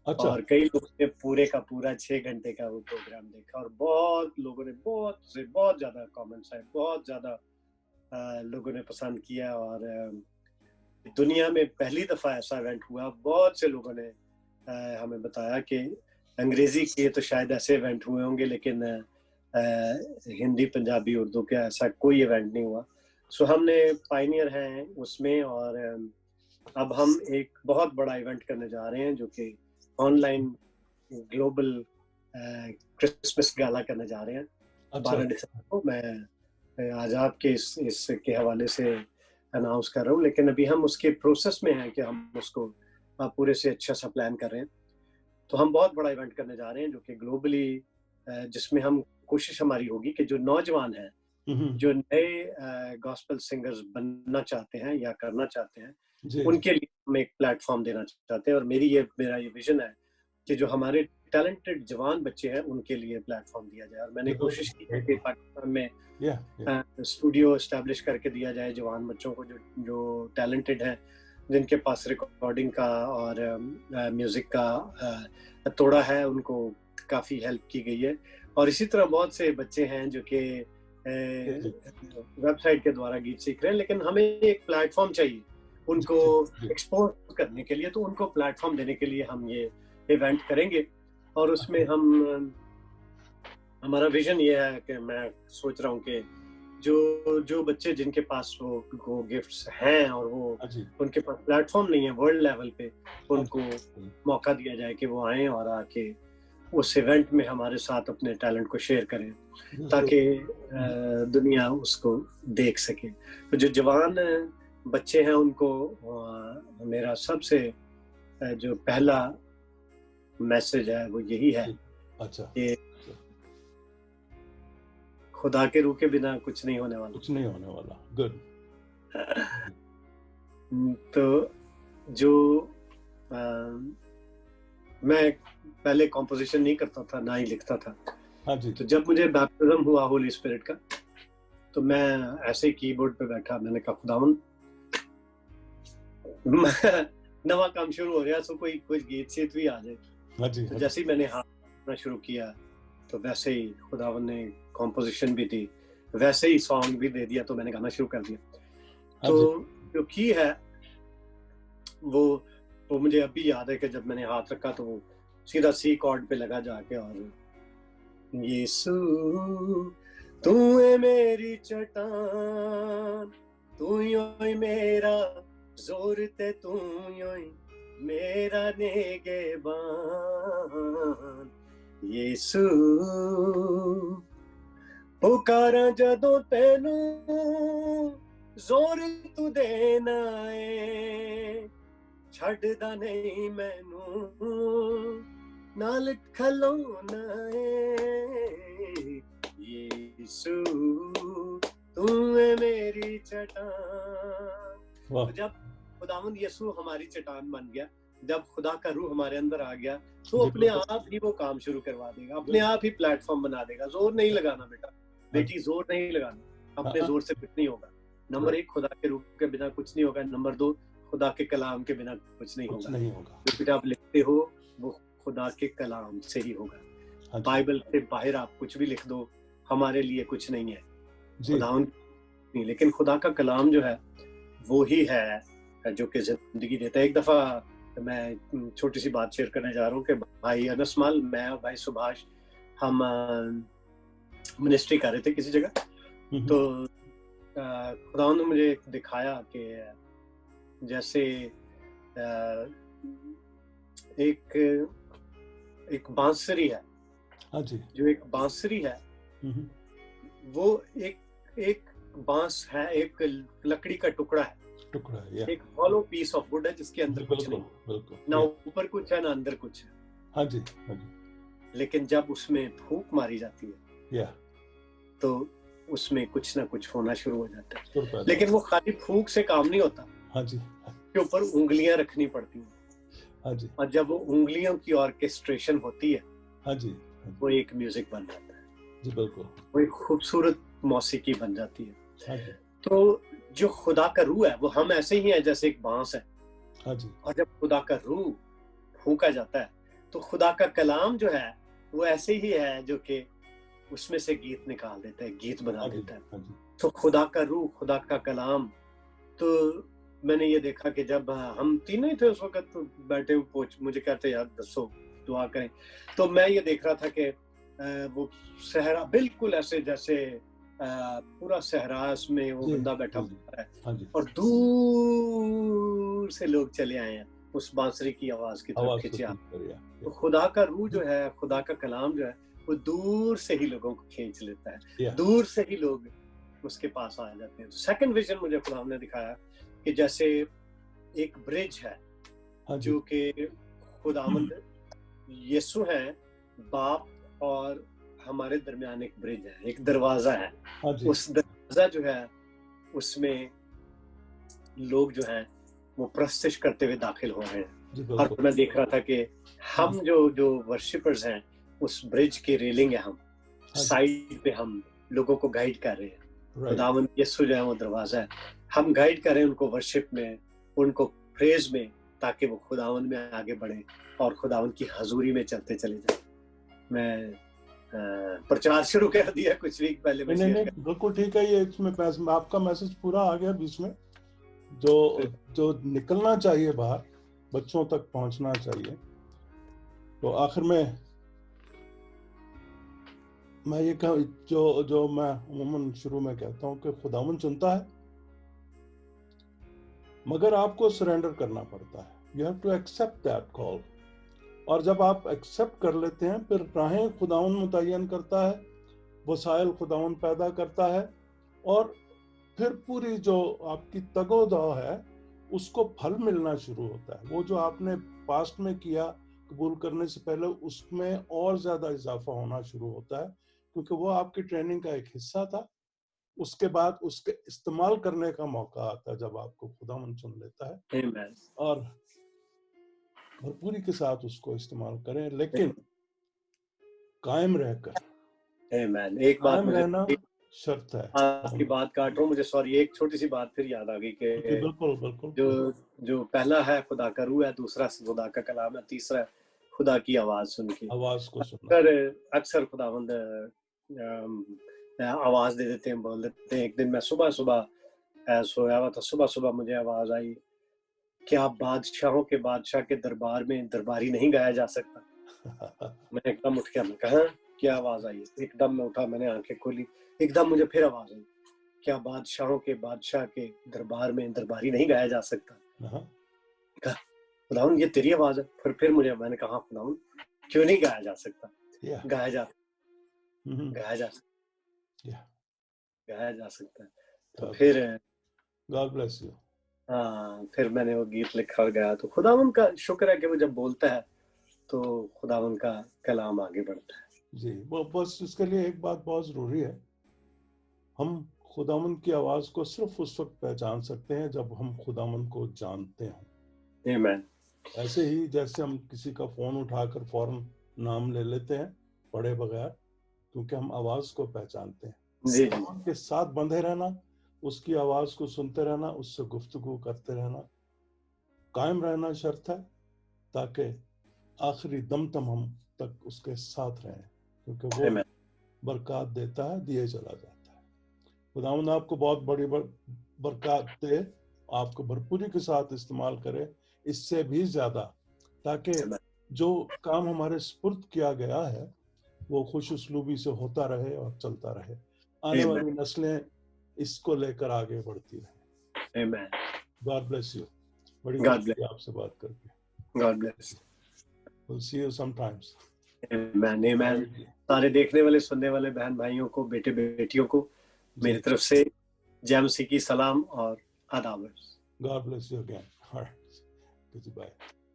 Speaker 1: अच्छा।
Speaker 2: और कई लोगों ने पूरे का पूरा 6 घंटे का वो प्रोग्राम देखा, और बहुत लोगों ने बहुत ज्यादा कमेंट्स आए, बहुत ज्यादा लोगों ने पसंद किया। और दुनिया में पहली दफा ऐसा इवेंट हुआ। बहुत से लोगों ने हमें बताया कि अंग्रेजी के तो शायद ऐसे इवेंट हुए होंगे, लेकिन हिंदी, पंजाबी, उर्दू का ऐसा कोई इवेंट नहीं हुआ। सो हमने पायनियर हैं उसमें, और अब हम एक बहुत बड़ा इवेंट करने जा रहे हैं जो कि ऑनलाइन ग्लोबल क्रिसमस गाला करने जा रहे हैं। 12 दिसंबर को। मैं आज आपके इसके हवाले से अनाउंस कर रहा हूँ, लेकिन अभी हम उसके प्रोसेस में हैं कि हम उसको पूरे से अच्छा सा प्लान कर रहे हैं। तो हम बहुत बड़ा इवेंट करने जा रहे हैं जो कि ग्लोबली, जिसमें हम कोशिश हमारी होगी कि जो नौजवान हैं, जो नए गॉस्पेल सिंगर्स बनना चाहते हैं या करना चाहते हैं, उनके लिए हम एक प्लेटफॉर्म देना चाहते हैं। और मेरा ये विजन है कि जो हमारे टैलेंटेड जवान बच्चे हैं उनके लिए प्लेटफॉर्म दिया जाए। और मैंने कोशिश की है कि पाकिस्तान में स्टूडियो एस्टैब्लिश करके दिया जाए जवान बच्चों को, जो टैलेंटेड हैं, जिनके पास रिकॉर्डिंग का और म्यूजिक का थोड़ा है, उनको काफी हेल्प की गई है। और इसी तरह बहुत से बच्चे हैं जो कि वेबसाइट के द्वारा गीत सीख रहे हैं, लेकिन हमें एक प्लेटफॉर्म चाहिए उनको एक्सपोज करने के लिए। तो उनको प्लेटफॉर्म देने के लिए हम ये इवेंट करेंगे। और उसमें हमारा विजन ये है कि मैं सोच रहा हूँ कि जो बच्चे जिनके पास वो गिफ्ट्स हैं और वो उनके पास प्लेटफॉर्म नहीं है वर्ल्ड लेवल पे, उनको मौका दिया जाए कि वो आए और आके उस इवेंट में हमारे साथ अपने टैलेंट को शेयर करें, ताकि दुनिया उसको देख सके। तो जो जवान बच्चे हैं उनको मेरा सबसे जो पहला मैसेज है वो यही है कि खुदा के रूह के बिना कुछ नहीं होने वाला।
Speaker 1: गुड।
Speaker 2: तो जो मैं पहले कॉम्पोजिशन नहीं करता था, ना ही लिखता था। तो जब मुझे बैप्टिज्म हुआ होली स्पिरिट का, तो मैं ऐसे ही कीबोर्ड पे बैठा, मैंने कहा खुदावन नवा काम शुरू हो रहा, सो कोई गीत शीत भी आ जाए। तो जैसे ही मैंने हाथ करना शुरू किया तो वैसे ही खुदावन ने कॉम्पोजिशन भी दी, वैसे ही सॉन्ग भी दे दिया। तो मैंने गाना शुरू कर दिया। तो जो की है वो मुझे अभी याद है कि जब मैंने हाथ रखा तो वो सीधा सी कॉर्ड पे लगा जाके, और यीशु तू है मेरी चट्टान, तू ही मेरा जोर ते, तू ही मेरा नेगेबान, यीशु पुकारा जदों तेनू जोर तू देना है, छड्डदा नहीं मैनू नाल खलोना है, यीशु तू है मेरी चट्टान। जब खुदावंद यीशु हमारी चट्टान बन गया, जब खुदा का रूह हमारे अंदर आ गया, तो अपने आप ही वो काम शुरू करवा देगा, अपने आप ही प्लेटफॉर्म बना देगा। जोर नहीं लगाना बेटा, बेटी, जोर नहीं लगाना, अपने जोर से कुछ नहीं होगा। नंबर 1 खुदा के रूह के बिना कुछ नहीं होगा, नंबर 2 खुदा के कलाम के बिना कुछ नहीं
Speaker 1: कुछ
Speaker 2: होगा।
Speaker 1: नहीं होगा।
Speaker 2: जो कुछ आप लिखते हो वो खुदा के कलाम से ही होगा।
Speaker 1: हाँ जी,
Speaker 2: बाइबल से बाहर आप कुछ भी लिख दो, हमारे लिए कुछ नहीं है,
Speaker 1: जी,
Speaker 2: खुदा नहीं, लेकिन खुदा का कलाम जो है वो ही है जो कि जिंदगी देता है। एक दफा मैं छोटी सी बात शेयर करने जा रहा हूँ कि भाई अनसमाल, मैं और भाई सुभाष, हम मिनिस्ट्री कर रहे थे किसी जगह, तो खुदा ने मुझे दिखाया कि जैसे एक बांसुरी है।
Speaker 1: हाँ जी,
Speaker 2: जो एक बांसुरी है वो एक बांस है, एक लकड़ी का टुकड़ा है, एक हॉलो पीस ऑफ वुड है जिसके अंदर कुछ नहीं,
Speaker 1: बिल्कुल,
Speaker 2: ना ऊपर कुछ है ना अंदर कुछ है।
Speaker 1: हाँ जी, हाँ जी।
Speaker 2: लेकिन जब उसमें फूंक मारी जाती है तो उसमें कुछ ना कुछ होना शुरू हो जाता है। लेकिन वो खाली फूंक से काम नहीं होता,
Speaker 1: हाँ जी,
Speaker 2: के ऊपर उंगलियां रखनी पड़ती हैं।
Speaker 1: हाँ जी,
Speaker 2: और जब वो उंगलियों की ऑर्केस्ट्रेशन होती है,
Speaker 1: हाँ जी,
Speaker 2: वो एक म्यूजिक बन जाता है
Speaker 1: जी, बिल्कुल,
Speaker 2: वो एक खूबसूरत मौसीकी बन जाती है।
Speaker 1: हाँ जी,
Speaker 2: तो जो खुदा का रूह है वो हम ऐसे ही है जैसे एक बांस है।
Speaker 1: हाँ जी,
Speaker 2: और जब खुदा का रूह फूंका जाता है तो खुदा का कलाम जो है वो ऐसे ही है जो कि उसमें से गीत निकाल देता है, गीत बना देता है। तो खुदा का रूह, खुदा का कलाम, तो मैंने ये देखा कि जब हम तीनों ही थे उस वक्त, तो बैठे मुझे कहते यार दसो दुआ करें, तो मैं ये देख रहा था कि वो सहरा बिल्कुल ऐसे जैसे पूरा सहरा में वो बंदा बैठा हुआ है और दूर से लोग चले आए हैं उस बांसुरी की आवाज की तरफ खिंचे। तो खुदा का रूह जो है, खुदा का कलाम जो है, वो दूर से ही लोगों को खींच लेता है, दूर से ही लोग उसके पास आ जाते हैं। तो सेकंड विजन मुझे खुदा ने दिखाया कि जैसे एक ब्रिज है जो कि खुदावंद यीशु है, बाप और हमारे दरमियान एक ब्रिज है, एक दरवाजा है। उस दरवाजा जो है उसमें लोग जो हैं वो प्रस्तिश करते हुए दाखिल हो रहे हैं। और मैं देख रहा था कि हम जो वर्शिपर्स हैं उस ब्रिज की रेलिंग है, हम साइड पे हम लोगों को गाइड कर रहे हैं। खुदावंद यीशु जो है वो दरवाजा है, हम गाइड कर रहे हैं उनको वर्शिप में, उनको प्रेज में, ताकि वो खुदावंद में आगे बढ़े और खुदावंद की हजूरी में चलते चले जाए। मैं प्रचार शुरू कर दिया कुछ वीक पहले।
Speaker 1: नहीं, बिल्कुल ठीक है। ये इसमें आपका मैसेज पूरा आ गया बीच में, जो निकलना चाहिए बाहर, बच्चों तक पहुंचना चाहिए। तो आखिर में मैं ये कहा, जो मैं उम्मन शुरू में कहता हूँ कि खुदावंद चुनता है, मगर आपको सरेंडर करना पड़ता है। You have to accept that call. और जब आप एक्सेप्ट कर लेते हैं, फिर राहें खुदावंद मुतय्यन करता है, वसाइल खुदावंद पैदा करता है, और फिर पूरी जो आपकी तगोदा है उसको फल मिलना शुरू होता है। वो जो आपने पास्ट में किया कबूल करने से पहले, उसमें और ज्यादा इजाफा होना शुरू होता है, क्योंकि वो आपकी ट्रेनिंग का एक हिस्सा था। उसके बाद उसके इस्तेमाल करने का मौका आता है जब आपको खुदावंद चुन लेता है, और भरपूरी के साथ उसको इस्तेमाल करें, लेकिन कायम रहकर।
Speaker 2: एक बात मुझे
Speaker 1: रहना शर्त है।
Speaker 2: आपकी बात काट रहा हूँ, मुझे सॉरी, एक छोटी सी बात फिर याद आ गई कि
Speaker 1: बिल्कुल
Speaker 2: जो पहला है खुदा का रूह है, दूसरा खुदा का कलाम है, तीसरा खुदा की आवाज सुन के।
Speaker 1: आवाज को सुनना।
Speaker 2: अक्सर खुदावंद आवाज दे देते हैं, बोल देते हैं। एक दिन मैं सुबह सोया हुआ था, सुबह मुझे आवाज आई, क्या बादशाहों के बादशाह के दरबार में दरबारी नहीं गाया जा सकता। मैंने एकदम उठ के कहा क्या आवाज आई। एकदम मैं उठा, मैंने आंखें खोली, एकदम मुझे फिर आवाज आई, क्या बादशाहों के बादशाह के दरबार में दरबारी नहीं गाया जा सकता। खुदावंद ये तेरी आवाज है। फिर मुझे, मैंने कहा खुदावंद क्यों नहीं गाया जा सकता, गाया जा सकता है। तो फिर
Speaker 1: गॉड ब्लेस यू।
Speaker 2: हाँ, फिर मैंने वो गीत लिखा और गाया। तो खुदावंद का शुक्र है कि वो जब बोलता है तो खुदावंद का कलाम आगे बढ़ता है। जी,
Speaker 1: वो बस इसके लिए एक बात बहुत जरूरी है, हम खुदावंद की आवाज को सिर्फ उस वक्त पहचान सकते हैं जब हम खुदावंद को जानते हैं।
Speaker 2: आमीन।
Speaker 1: ऐसे ही जैसे हम किसी का फोन उठाकर फौरन नाम ले लेते हैं पढ़े बगैर, क्योंकि हम आवाज को पहचानते हैं।
Speaker 2: जी,
Speaker 1: खुदावंद के साथ बंधे रहना, उसकी आवाज को सुनते रहना, उससे गुफ्तगू करते रहना, कायम रहना शर्त है, ताकि आखिरी दम तक हम तक उसके साथ रहें, क्योंकि वो
Speaker 2: Amen.
Speaker 1: बरकत देता है, दिए चला जाता है। खुदावंद आपको बहुत बड़ी बरकत दे, आपको भरपूरी के साथ इस्तेमाल करे, इससे भी ज्यादा, ताकि
Speaker 2: Amen.
Speaker 1: जो काम हमारे सुपुर्द किया गया है वो खुश उसलूबी से होता रहे और चलता रहे, आने
Speaker 2: Amen.
Speaker 1: वाली नस्लें इसको लेकर आगे बढ़ती रहें।
Speaker 2: Amen.
Speaker 1: God bless you. बड़ी
Speaker 2: God
Speaker 1: खुशी
Speaker 2: bless.
Speaker 1: आपसे बात करके।
Speaker 2: God bless.
Speaker 1: We'll see you sometimes.
Speaker 2: Amen. Amen. सारे देखने वाले सुनने वाले बहन भाइयों को, बेटे बेटियों को मेरी तरफ से जय मसीह की सलाम और आदाब।
Speaker 1: God bless you again. All right. Goodbye.